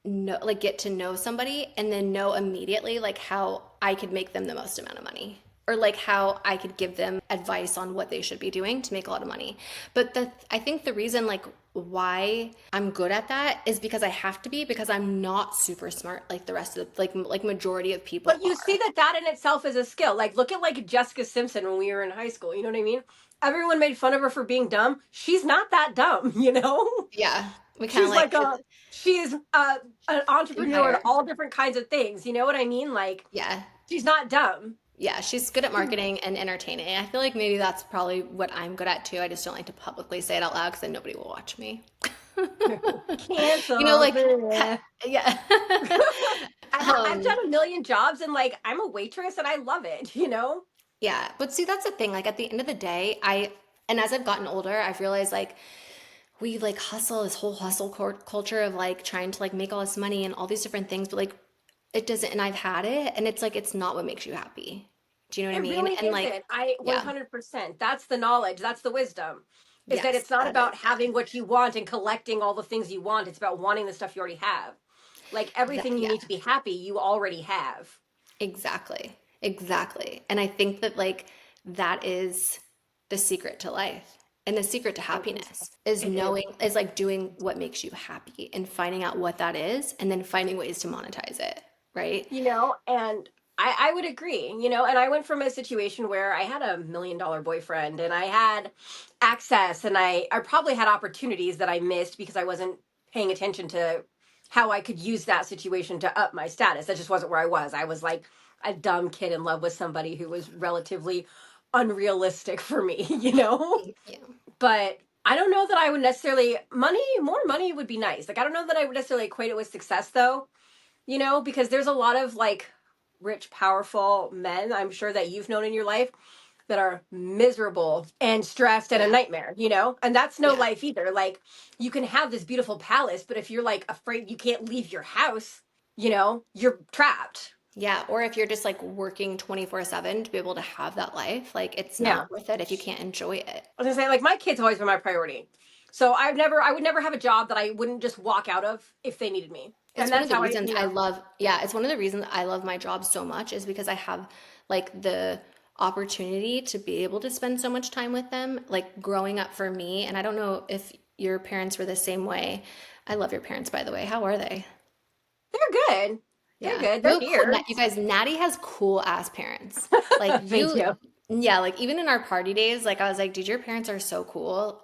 [SPEAKER 3] know, like get to know somebody and then know immediately like how I could make them the most amount of money. or like how I could give them advice on what they should be doing to make a lot of money. But I think the reason like why I'm good at that is because I have to be, because I'm not super smart like the rest of the like majority of people
[SPEAKER 2] But you see
[SPEAKER 3] are.
[SPEAKER 2] that in itself is a skill. Like, look at like Jessica Simpson when we were in high school. You know what I mean? Everyone made fun of her for being dumb. She's not that dumb, you know?
[SPEAKER 3] Yeah. We kind of
[SPEAKER 2] She's
[SPEAKER 3] like
[SPEAKER 2] like a she's an entrepreneur in
[SPEAKER 3] empire.
[SPEAKER 2] all different kinds of things. You know what I mean? Like,
[SPEAKER 3] Yeah.
[SPEAKER 2] she's not dumb.
[SPEAKER 3] Yeah, she's good at marketing and entertaining. I feel like maybe that's probably what I'm good at too. I just don't like to publicly say it out loud because then nobody will watch me. You know,
[SPEAKER 2] Cancel.
[SPEAKER 3] like, yeah.
[SPEAKER 2] I've
[SPEAKER 3] Um,
[SPEAKER 2] done a million jobs and like I'm a waitress and I love it, you know?
[SPEAKER 3] yeah. But see, that's the thing. Like, at the end of the day, and as I've gotten older, I've realized like we like hustle this whole culture of like trying to like make all this money and all these different things, but like it doesn't, and I've had it and it's like, it's not what makes you happy. Do you know what I
[SPEAKER 2] It
[SPEAKER 3] mean?
[SPEAKER 2] really
[SPEAKER 3] And like,
[SPEAKER 2] isn't. I
[SPEAKER 3] yeah,
[SPEAKER 2] 100%. That's the knowledge. That's the wisdom. Is that
[SPEAKER 3] yes,
[SPEAKER 2] it's not
[SPEAKER 3] that is
[SPEAKER 2] about having what you want and collecting all the things you want. It's about wanting the stuff you already have. Like
[SPEAKER 3] that,
[SPEAKER 2] everything you
[SPEAKER 3] yeah.
[SPEAKER 2] need to be happy, you already have.
[SPEAKER 3] Exactly. Exactly. And I think that like that is the secret to life. And the secret to
[SPEAKER 2] I think so.
[SPEAKER 3] happiness is
[SPEAKER 2] It is.
[SPEAKER 3] knowing, is like doing what makes you happy and finding out what that is and then finding ways to monetize it. Right?
[SPEAKER 2] And I would agree, and I went from a situation where I had $1 million boyfriend and I had access and I probably had opportunities that I missed because I wasn't paying attention to how I could use that situation to up my status. That just wasn't where I was. I was like a dumb kid in love with somebody who was relatively unrealistic for me, you know?
[SPEAKER 3] Yeah.
[SPEAKER 2] But I don't know that I would necessarily more money would be nice. Like I don't know that I would necessarily equate it with success though, because there's a lot of like rich, powerful men I'm sure that you've known in your life that are miserable and stressed and a
[SPEAKER 3] Yeah.
[SPEAKER 2] nightmare, and that's no
[SPEAKER 3] Yeah.
[SPEAKER 2] life either. Like you can have this beautiful palace, but if you're like afraid you can't leave your house, you're trapped.
[SPEAKER 3] Yeah. Or if you're just like working 24/7 to be able to have that life, like it's
[SPEAKER 2] Yeah.
[SPEAKER 3] not worth it if you can't enjoy it.
[SPEAKER 2] I was gonna say, like, my kids have always been my priority. So I would never have a job that I wouldn't just walk out of if they needed me. And
[SPEAKER 3] It's one of
[SPEAKER 2] that's
[SPEAKER 3] the
[SPEAKER 2] how
[SPEAKER 3] reasons I love, yeah, it's one of the reasons I love my job so much is because I have like the opportunity to be able to spend so much time with them, like growing up for me. And I don't know if your parents were the same way. I love your parents, by the way. How are they?
[SPEAKER 2] they're good. They're
[SPEAKER 3] Yeah.
[SPEAKER 2] good.
[SPEAKER 3] You
[SPEAKER 2] They're
[SPEAKER 3] know, cool,
[SPEAKER 2] here.
[SPEAKER 3] you guys, Natty has cool ass parents. Like
[SPEAKER 2] Thank
[SPEAKER 3] you,
[SPEAKER 2] you.
[SPEAKER 3] yeah, like even in our party days, like I was like, dude, your parents are so cool.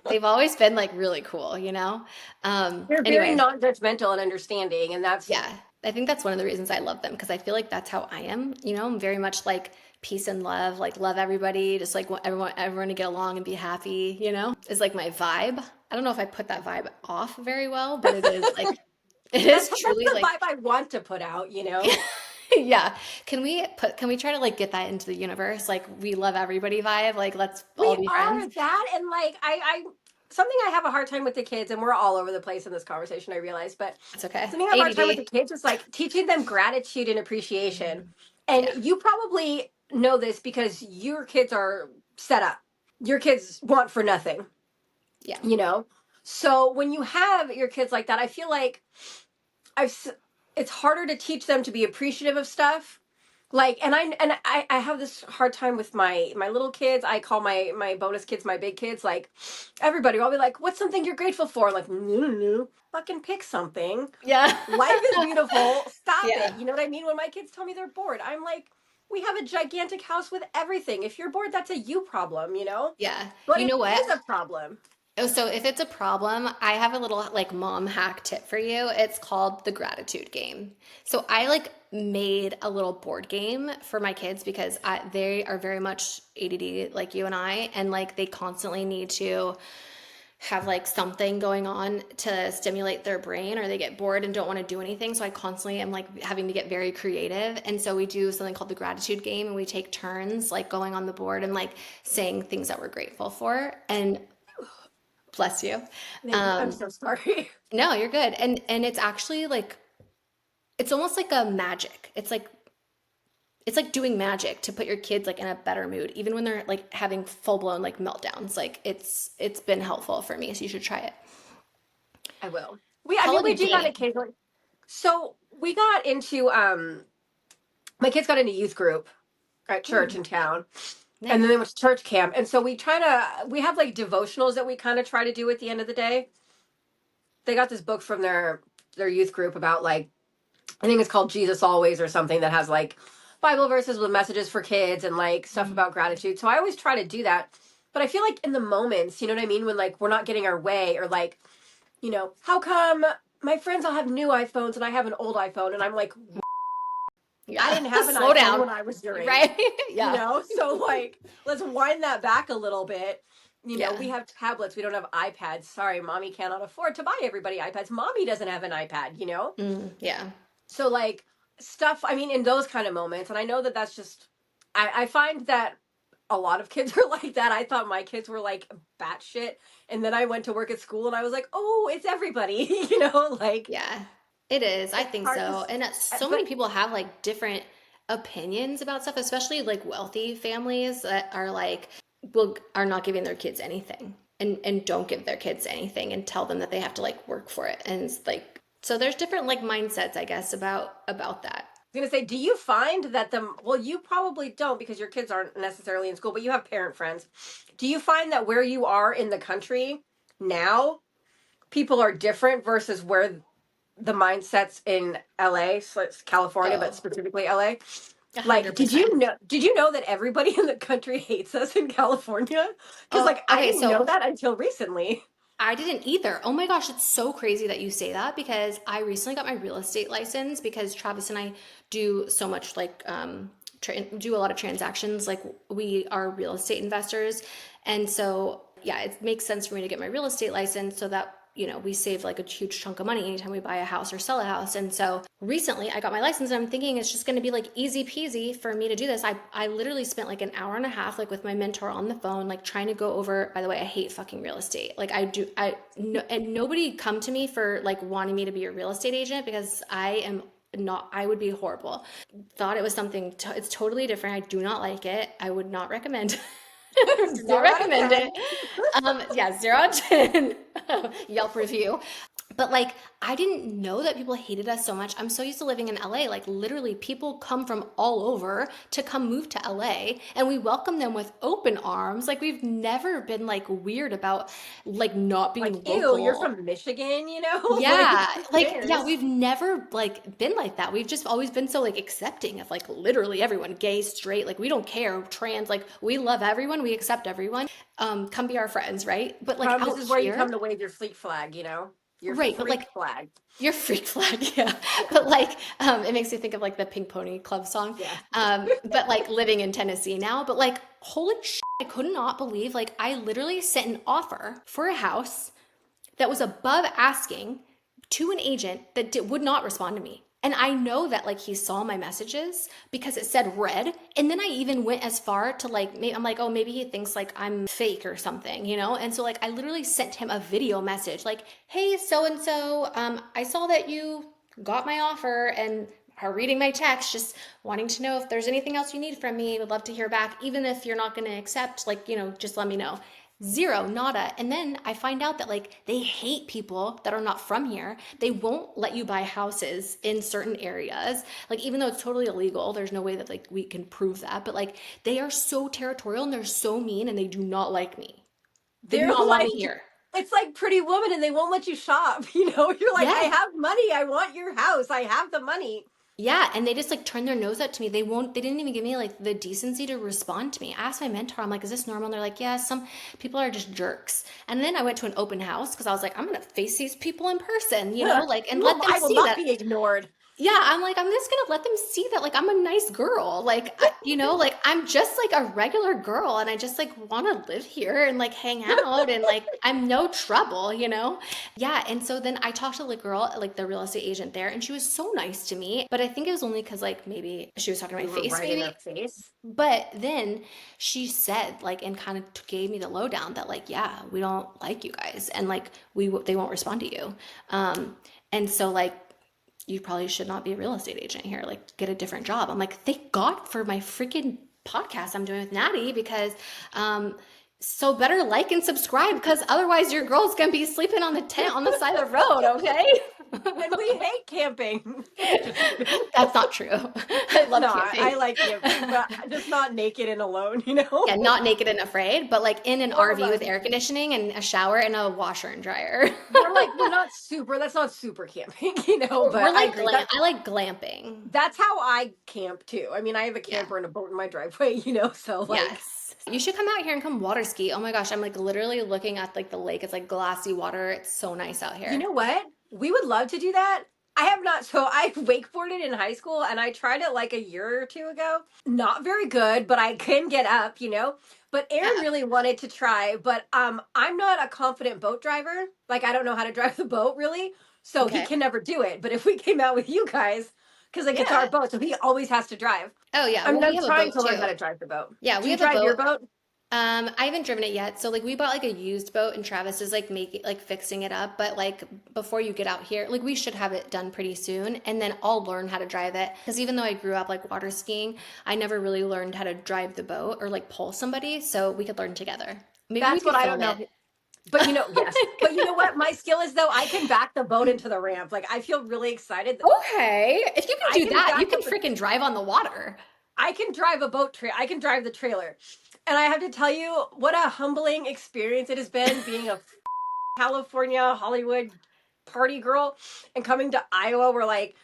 [SPEAKER 3] They've always been like really cool, you know?
[SPEAKER 2] They're very
[SPEAKER 3] Anyway,
[SPEAKER 2] non-judgmental and understanding, and that's
[SPEAKER 3] yeah, I think that's one of the reasons I love them because I feel like that's how I am. You know, I'm very much like peace and love, like love everybody, just like want everyone to get along and be happy, you know? Is like my vibe. I don't know if I put that vibe off very well, but it is like it is
[SPEAKER 2] that's
[SPEAKER 3] truly
[SPEAKER 2] the
[SPEAKER 3] like
[SPEAKER 2] vibe I want to put out.
[SPEAKER 3] yeah. Can we try to like get that into the universe? Like we love everybody vibe, like let's all
[SPEAKER 2] We
[SPEAKER 3] be friends.
[SPEAKER 2] are that, and like I something I have a hard time with the kids, and we're all over the place in this conversation, I realize, but
[SPEAKER 3] It's okay.
[SPEAKER 2] something I have a hard time with the
[SPEAKER 3] ADD.
[SPEAKER 2] kids is like teaching them gratitude and appreciation. And
[SPEAKER 3] Yeah.
[SPEAKER 2] you probably know this because your kids are set up. Your kids want for nothing,
[SPEAKER 3] Yeah.
[SPEAKER 2] you know? So when you have your kids like that, I feel like I've s- it's harder to teach them to be appreciative of stuff. Like, and I have this hard time with my little kids. I call my bonus kids my big kids. Like everybody will be like, what's something you're grateful for? I'm like, no, no, no. Fucking pick something.
[SPEAKER 3] Yeah.
[SPEAKER 2] Life is beautiful. Stop it.
[SPEAKER 3] Yeah.
[SPEAKER 2] You know what I mean? When my kids tell me they're bored, I'm like, we have a gigantic house with everything. If you're bored, that's a you problem.
[SPEAKER 3] Yeah.
[SPEAKER 2] But
[SPEAKER 3] You
[SPEAKER 2] it
[SPEAKER 3] know what?
[SPEAKER 2] is a problem.
[SPEAKER 3] Oh, so if it's a problem, I have a little like mom hack tip for you. It's called the gratitude game. So I like made a little board game for my kids because they are very much ADD like you and I, and like they constantly need to have like something going on to stimulate their brain or they get bored and don't want to do anything. So I constantly am like having to get very creative. And so we do something called the gratitude game and we take turns like going on the board and like saying things that we're grateful for. And bless you.
[SPEAKER 2] Thank you. I'm
[SPEAKER 3] Um,
[SPEAKER 2] so sorry.
[SPEAKER 3] no, you're good. And it's actually like it's almost like a magic. It's like doing magic to put your kids like in a better mood, even when they're like having full blown like meltdowns. Like it's been helpful for me, so you should try it.
[SPEAKER 2] I will. I
[SPEAKER 3] Call
[SPEAKER 2] mean,
[SPEAKER 3] it a
[SPEAKER 2] we do that
[SPEAKER 3] game.
[SPEAKER 2] occasionally. So we got into my kids got into youth group at church in town. And
[SPEAKER 3] Nice.
[SPEAKER 2] then there was church camp. And so we have like devotionals that we kind of try to do at the end of the day. They got this book from their youth group about like, I think it's called Jesus Always or something, that has like Bible verses with messages for kids and like stuff about gratitude. So I always try to do that. But I feel like in the moments, you know what I mean? When like we're not getting our way, or like, how come my friends all have new iPhones and I have an old iPhone? And I'm like,
[SPEAKER 3] Yeah.
[SPEAKER 2] I didn't have an
[SPEAKER 3] Slow
[SPEAKER 2] iPhone
[SPEAKER 3] down.
[SPEAKER 2] when I was your age.
[SPEAKER 3] Right? Yeah.
[SPEAKER 2] So like, let's wind that back a little bit.
[SPEAKER 3] Yeah.
[SPEAKER 2] We have tablets. We don't have iPads. Sorry, mommy cannot afford to buy everybody iPads. Mommy doesn't have an iPad.
[SPEAKER 3] Yeah.
[SPEAKER 2] So like stuff, I mean, in those kind of moments, and I know that that's just, I find that a lot of kids are like that. I thought my kids were like batshit. And then I went to work at school and I was like, oh, it's everybody, like.
[SPEAKER 3] Yeah. It is. I
[SPEAKER 2] It's
[SPEAKER 3] think
[SPEAKER 2] hard
[SPEAKER 3] so.
[SPEAKER 2] to,
[SPEAKER 3] And so
[SPEAKER 2] but
[SPEAKER 3] many people have like different opinions about stuff, especially like wealthy families that are like, are not giving their kids anything and don't give their kids anything and tell them that they have to like work for it. And it's like, so there's different like mindsets, I guess, about that.
[SPEAKER 2] I was gonna say, do you find that well, you probably don't because your kids aren't necessarily in school, but you have parent friends. Do you find that where you are in the country now, people are different versus where the mindsets in LA, so it's California, but
[SPEAKER 3] Oh,
[SPEAKER 2] specifically LA? Like, did
[SPEAKER 3] 100%.
[SPEAKER 2] you know that everybody in the country hates us in California? Because
[SPEAKER 3] Oh,
[SPEAKER 2] like I
[SPEAKER 3] okay.
[SPEAKER 2] didn't know
[SPEAKER 3] So
[SPEAKER 2] that until recently.
[SPEAKER 3] I didn't either. Oh my gosh, it's so crazy that you say that because I recently got my real estate license because Travis and I do so much like do a lot of transactions. Like we are real estate investors. And so, yeah, it makes sense for me to get my real estate license so that we save like a huge chunk of money anytime we buy a house or sell a house. And so recently I got my license and I'm thinking it's just going to be like easy peasy for me to do this. I literally spent like an hour and a half, like with my mentor on the phone, like trying to go over, by the way, I hate fucking real estate. Like and nobody come to me for like wanting me to be a real estate agent because I would be horrible. Thought it was something, it's totally different. I do not like it. I would not recommend do not
[SPEAKER 2] 0 out of
[SPEAKER 3] recommend
[SPEAKER 2] 10.
[SPEAKER 3] it. Yeah, 0 out of 10 Yelp review. But like, I didn't know that people hated us so much. I'm so used to living in LA. Like literally people come from all over to come move to LA and we welcome them with open arms. Like we've never been like weird about like not being
[SPEAKER 2] Like, ew, you're
[SPEAKER 3] local.
[SPEAKER 2] from Michigan,
[SPEAKER 3] Yeah,
[SPEAKER 2] who
[SPEAKER 3] like yeah,
[SPEAKER 2] cares?
[SPEAKER 3] we've never like been like that. We've just always been so like accepting of like literally everyone, gay, straight, like we don't care, trans, like we love everyone, we accept everyone. Come be our friends, right? But like
[SPEAKER 2] This
[SPEAKER 3] out
[SPEAKER 2] is where you
[SPEAKER 3] here,
[SPEAKER 2] come to wave your freak flag, your
[SPEAKER 3] right, but
[SPEAKER 2] freak
[SPEAKER 3] like
[SPEAKER 2] flag.
[SPEAKER 3] your freak flag, yeah.
[SPEAKER 2] Yeah,
[SPEAKER 3] But like it makes me think of like the Pink Pony Club song.
[SPEAKER 2] yeah.
[SPEAKER 3] But like living in Tennessee now, but like holy shit, I could not believe like I literally sent an offer for a house that was above asking to an agent that would not respond to me. And I know that like he saw my messages because it said read. And then I even went as far to like, I'm like, oh, maybe he thinks like I'm fake or something, And so like I literally sent him a video message like, hey, so-and-so, I saw that you got my offer and are reading my text, just wanting to know if there's anything else you need from me. Would love to hear back. Even if you're not going to accept, like, just let me know. Zero, nada. And then I find out that like they hate people that are not from here. They won't let you buy houses in certain areas. Like even though it's totally illegal, there's no way that like we can prove that. But like they are so territorial and they're so mean and they do not like me. They do
[SPEAKER 2] They're
[SPEAKER 3] not want me
[SPEAKER 2] like,
[SPEAKER 3] here.
[SPEAKER 2] it's like Pretty Woman and they won't let you shop, You're like, I
[SPEAKER 3] Yeah.
[SPEAKER 2] have money. I want your house. I have the money.
[SPEAKER 3] Yeah, and they just like turn their nose up to me. They didn't even give me like the decency to respond to me. I asked my mentor, I'm like, is this normal? And they're like, yeah, some people are just jerks. And then I went to an open house because I was like, I'm gonna face these people in person, like and let them
[SPEAKER 2] I will
[SPEAKER 3] see
[SPEAKER 2] not
[SPEAKER 3] that.
[SPEAKER 2] be ignored.
[SPEAKER 3] Yeah, I'm like, I'm just gonna let them see that like I'm a nice girl. Like like I'm just like a regular girl and I just like wanna live here and like hang out and like I'm no trouble. Yeah, and so then I talked to the girl, like the real estate agent there, and she was so nice to me. But I think it was only because like maybe she was talking to
[SPEAKER 2] You
[SPEAKER 3] my
[SPEAKER 2] were
[SPEAKER 3] face,
[SPEAKER 2] right in
[SPEAKER 3] maybe.
[SPEAKER 2] her face.
[SPEAKER 3] But then she said like and kind of gave me the lowdown that like, yeah, we don't like you guys and like they won't respond to you. And so like you probably should not be a real estate agent here. Like, get a different job. I'm like, thank God for my freaking podcast I'm doing with Natty because, So better like and subscribe because otherwise your girl's gonna be sleeping on the tent on the side of the road,
[SPEAKER 2] And we
[SPEAKER 3] okay?
[SPEAKER 2] hate camping. Just kidding.
[SPEAKER 3] That's not true. I
[SPEAKER 2] It's
[SPEAKER 3] love
[SPEAKER 2] not. I
[SPEAKER 3] camping.
[SPEAKER 2] like camping, but just not naked and alone, you know?
[SPEAKER 3] Yeah, not naked and afraid, but like in an
[SPEAKER 2] Or
[SPEAKER 3] RV with
[SPEAKER 2] like
[SPEAKER 3] air conditioning and a shower and a washer and dryer.
[SPEAKER 2] we're not super, that's not super camping, you know,
[SPEAKER 3] We're
[SPEAKER 2] but I
[SPEAKER 3] like
[SPEAKER 2] agree. That
[SPEAKER 3] I like glamping.
[SPEAKER 2] that's how I camp too. I mean, I have a
[SPEAKER 3] Yeah.
[SPEAKER 2] camper and a boat in my driveway, you know, so like
[SPEAKER 3] Yes. You should come out here and come water ski. Oh my gosh, I'm like literally looking at like the lake. It's like glassy water. It's so nice out
[SPEAKER 2] you
[SPEAKER 3] here.
[SPEAKER 2] know what? We would love to do that. I have not. So I wakeboarded in high school and I tried it like a year or two ago. Not very good, but I can get up, you know. But Aaron
[SPEAKER 3] Yeah.
[SPEAKER 2] really wanted to try, but I'm not a confident boat driver. Like I don't know how to drive the boat really. So he
[SPEAKER 3] Okay.
[SPEAKER 2] can never do it. But if we came out with you guys, because like it's our
[SPEAKER 3] Yeah.
[SPEAKER 2] boat, so he always has to drive.
[SPEAKER 3] Oh yeah. Well, we
[SPEAKER 2] I'm
[SPEAKER 3] have a
[SPEAKER 2] trying
[SPEAKER 3] boat
[SPEAKER 2] to learn how
[SPEAKER 3] too.
[SPEAKER 2] to drive the boat.
[SPEAKER 3] Yeah,
[SPEAKER 2] Do
[SPEAKER 3] we
[SPEAKER 2] you
[SPEAKER 3] have a
[SPEAKER 2] drive your
[SPEAKER 3] boat.
[SPEAKER 2] boat?
[SPEAKER 3] I haven't driven it yet. So like we bought like a used boat and Travis is like making like fixing it up. But like before you get out here, like we should have it done pretty soon and then I'll learn how to drive it. Because even though I grew up like water skiing, I never really learned how to drive the boat or like pull somebody. So we could learn together. Maybe we
[SPEAKER 2] That's what
[SPEAKER 3] could
[SPEAKER 2] I don't
[SPEAKER 3] film
[SPEAKER 2] know.
[SPEAKER 3] it.
[SPEAKER 2] But you know, yes. But you know what? My skill is though, I can back the boat into the ramp. Like I feel really excited.
[SPEAKER 3] Okay. If you
[SPEAKER 2] I
[SPEAKER 3] can do
[SPEAKER 2] can
[SPEAKER 3] that, you
[SPEAKER 2] back
[SPEAKER 3] can
[SPEAKER 2] up
[SPEAKER 3] freaking drive on the water.
[SPEAKER 2] I can drive a I can drive the trailer. And I have to tell you what a humbling experience it has been being a California Hollywood party girl and coming to Iowa where like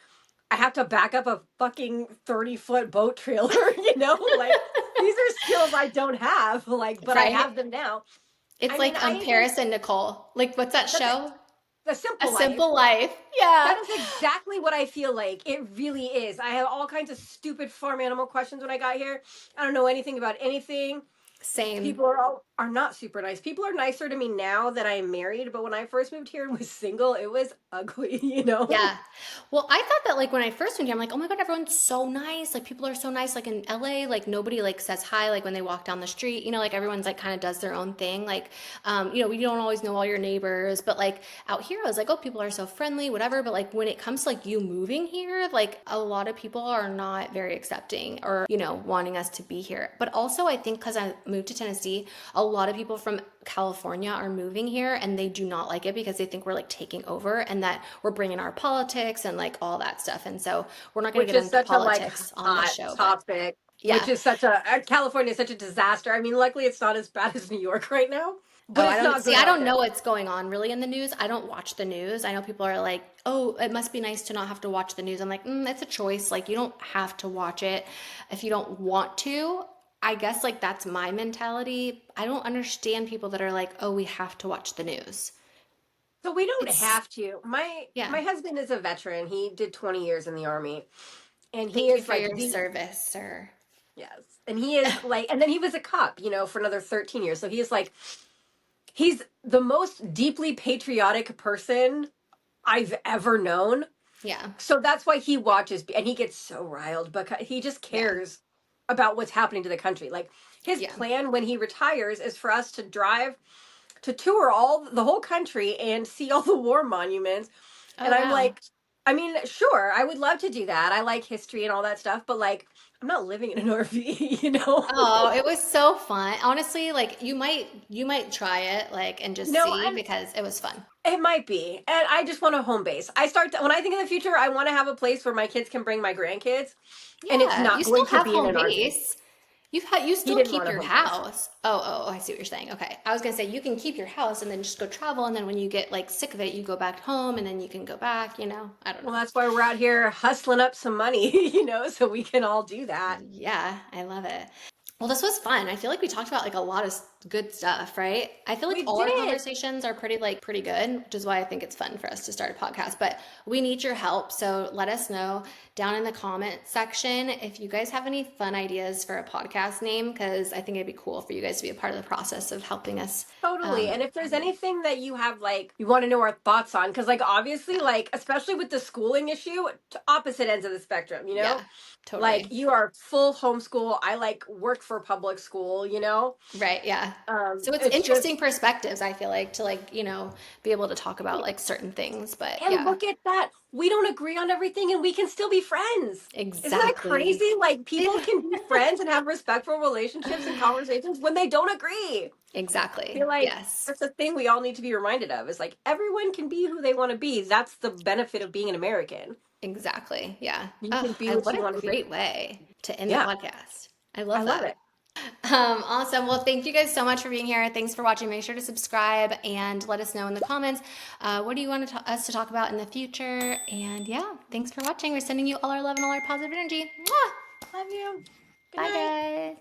[SPEAKER 2] I have to back up a fucking 30-foot boat trailer, you know? Like these are skills I don't have, like, but I
[SPEAKER 3] Right?
[SPEAKER 2] have them now.
[SPEAKER 3] It's
[SPEAKER 2] I mean,
[SPEAKER 3] like
[SPEAKER 2] I even
[SPEAKER 3] Paris and Nicole. Like what's that
[SPEAKER 2] that's
[SPEAKER 3] show?
[SPEAKER 2] the
[SPEAKER 3] A
[SPEAKER 2] simple life.
[SPEAKER 3] Simple Life. Yeah.
[SPEAKER 2] That is exactly what I feel like. It really is. I have all kinds of stupid farm animal questions when I got here. I don't know anything about anything.
[SPEAKER 3] Same.
[SPEAKER 2] People are not super nice. People are nicer to me now that I am married, but when I first moved here and was single, it was ugly, you know?
[SPEAKER 3] Yeah. Well, I thought that like when I first moved here, I'm like, oh my God, everyone's so nice. Like people are so nice. Like in LA, like nobody like says hi, like when they walk down the street, you know, like everyone's like kind of does their own thing. Like, you know, we don't always know all your neighbors, but like out here, I was like, oh, people are so friendly, whatever. But like when it comes to like you moving here, like a lot of people are not very accepting or, you know, wanting us to be here. But also I think because I moved to Tennessee, a lot of people from California are moving here and they do not like it because they think we're like taking over and that we're bringing our politics and like all that stuff. And so we're not going to
[SPEAKER 2] Which
[SPEAKER 3] get
[SPEAKER 2] is
[SPEAKER 3] into
[SPEAKER 2] such a like
[SPEAKER 3] politics on this
[SPEAKER 2] hot
[SPEAKER 3] show, but
[SPEAKER 2] topic.
[SPEAKER 3] yeah.
[SPEAKER 2] Which is such a California is such a disaster. I mean, luckily it's not as bad as New York right now,
[SPEAKER 3] Oh,
[SPEAKER 2] but
[SPEAKER 3] I
[SPEAKER 2] it's
[SPEAKER 3] don't
[SPEAKER 2] not
[SPEAKER 3] see,
[SPEAKER 2] good
[SPEAKER 3] I
[SPEAKER 2] out
[SPEAKER 3] don't know
[SPEAKER 2] there.
[SPEAKER 3] what's going on really in the news. I don't watch the news. I know people are like, oh, it must be nice to not have to watch the news. I'm like, it's a choice. Like, you don't have to watch it if you don't want to. I guess like that's my mentality. I don't understand people that are like, oh, we have to watch the news.
[SPEAKER 2] So we don't
[SPEAKER 3] It's,
[SPEAKER 2] have to.
[SPEAKER 3] yeah.
[SPEAKER 2] My husband is a veteran. He did 20 years in the army. And he
[SPEAKER 3] Thank you
[SPEAKER 2] is
[SPEAKER 3] for
[SPEAKER 2] like
[SPEAKER 3] your
[SPEAKER 2] the
[SPEAKER 3] service, sir.
[SPEAKER 2] yes. And he is like and then he was a cop, you know, for another 13 years. So he is like he's the most deeply patriotic person I've ever known.
[SPEAKER 3] Yeah.
[SPEAKER 2] So that's why he watches and he gets so riled because he just
[SPEAKER 3] Yeah.
[SPEAKER 2] cares about what's happening to the country. Like his
[SPEAKER 3] Yeah.
[SPEAKER 2] plan when he retires is for us to drive to tour all the whole country and see all the war monuments.
[SPEAKER 3] Oh,
[SPEAKER 2] And I'm
[SPEAKER 3] wow.
[SPEAKER 2] like, I mean, sure, I would love to do that. I like history and all that stuff, but like I'm not living in an RV, you know?
[SPEAKER 3] Oh, it was so fun. Honestly, like you might try it like and
[SPEAKER 2] You
[SPEAKER 3] just
[SPEAKER 2] know,
[SPEAKER 3] see
[SPEAKER 2] and
[SPEAKER 3] because it was fun.
[SPEAKER 2] it might be. And I just want a home base. When I think of the future, I want to have a place where my kids can bring my grandkids and it's
[SPEAKER 3] Yeah, you
[SPEAKER 2] not
[SPEAKER 3] still
[SPEAKER 2] going to
[SPEAKER 3] have
[SPEAKER 2] be in
[SPEAKER 3] home
[SPEAKER 2] an RV.
[SPEAKER 3] base. You
[SPEAKER 2] He
[SPEAKER 3] still
[SPEAKER 2] didn't
[SPEAKER 3] keep
[SPEAKER 2] want a
[SPEAKER 3] your
[SPEAKER 2] home base.
[SPEAKER 3] house. Oh, I see what you're saying. Okay. I was gonna say you can keep your house and then just go travel and then when you get like sick of it, you go back home and then you can go back, you know. I don't
[SPEAKER 2] Well,
[SPEAKER 3] know.
[SPEAKER 2] that's why we're out here hustling up some money, you know, so we can all do that.
[SPEAKER 3] Yeah, I love it. Well, this was fun. I feel like we talked about like a lot of good stuff, right? I feel like
[SPEAKER 2] We
[SPEAKER 3] all our
[SPEAKER 2] did.
[SPEAKER 3] conversations are pretty good, which is why I think it's fun for us to start a podcast. But we need your help, so let us know down in the comment section if you guys have any fun ideas for a podcast name, because I think it'd be cool for you guys to be a part of the process of helping us.
[SPEAKER 2] Totally. And if there's
[SPEAKER 3] Find it.
[SPEAKER 2] anything that you have, like, you want to know our thoughts on, because, like, obviously,
[SPEAKER 3] Yeah,
[SPEAKER 2] like, especially with the schooling issue, opposite ends of the spectrum, you know?
[SPEAKER 3] yeah,
[SPEAKER 2] Like,
[SPEAKER 3] totally.
[SPEAKER 2] you are full homeschool. I like work for public school, you know?
[SPEAKER 3] Right, yeah. So it's
[SPEAKER 2] It's
[SPEAKER 3] interesting
[SPEAKER 2] just,
[SPEAKER 3] perspectives, I feel like, to like, be able to talk about like certain things, but
[SPEAKER 2] and
[SPEAKER 3] yeah,
[SPEAKER 2] look at that. We don't agree on everything and we can still be friends. Isn't that
[SPEAKER 3] exactly.
[SPEAKER 2] crazy? Like people can be friends and have respectful relationships and conversations when they don't agree. I
[SPEAKER 3] Exactly.
[SPEAKER 2] feel like
[SPEAKER 3] Yes.
[SPEAKER 2] that's a thing we all need to be reminded of. Is like everyone can be who they want to be. That's the benefit of being an American.
[SPEAKER 3] Exactly. Yeah.
[SPEAKER 2] You
[SPEAKER 3] Oh,
[SPEAKER 2] can be what
[SPEAKER 3] what
[SPEAKER 2] you
[SPEAKER 3] a
[SPEAKER 2] want to be.
[SPEAKER 3] great way to end the
[SPEAKER 2] Yeah,
[SPEAKER 3] podcast. I
[SPEAKER 2] I
[SPEAKER 3] love
[SPEAKER 2] love
[SPEAKER 3] that.
[SPEAKER 2] it.
[SPEAKER 3] Awesome. Well, thank you guys so much for being here. Thanks for watching. Make sure to subscribe and let us know in the comments what do you want us to talk about in the future. And yeah, thanks for watching. We're sending you all our love and all our positive energy. Mwah!
[SPEAKER 2] Love you. Good
[SPEAKER 3] Bye,
[SPEAKER 2] night.
[SPEAKER 3] guys.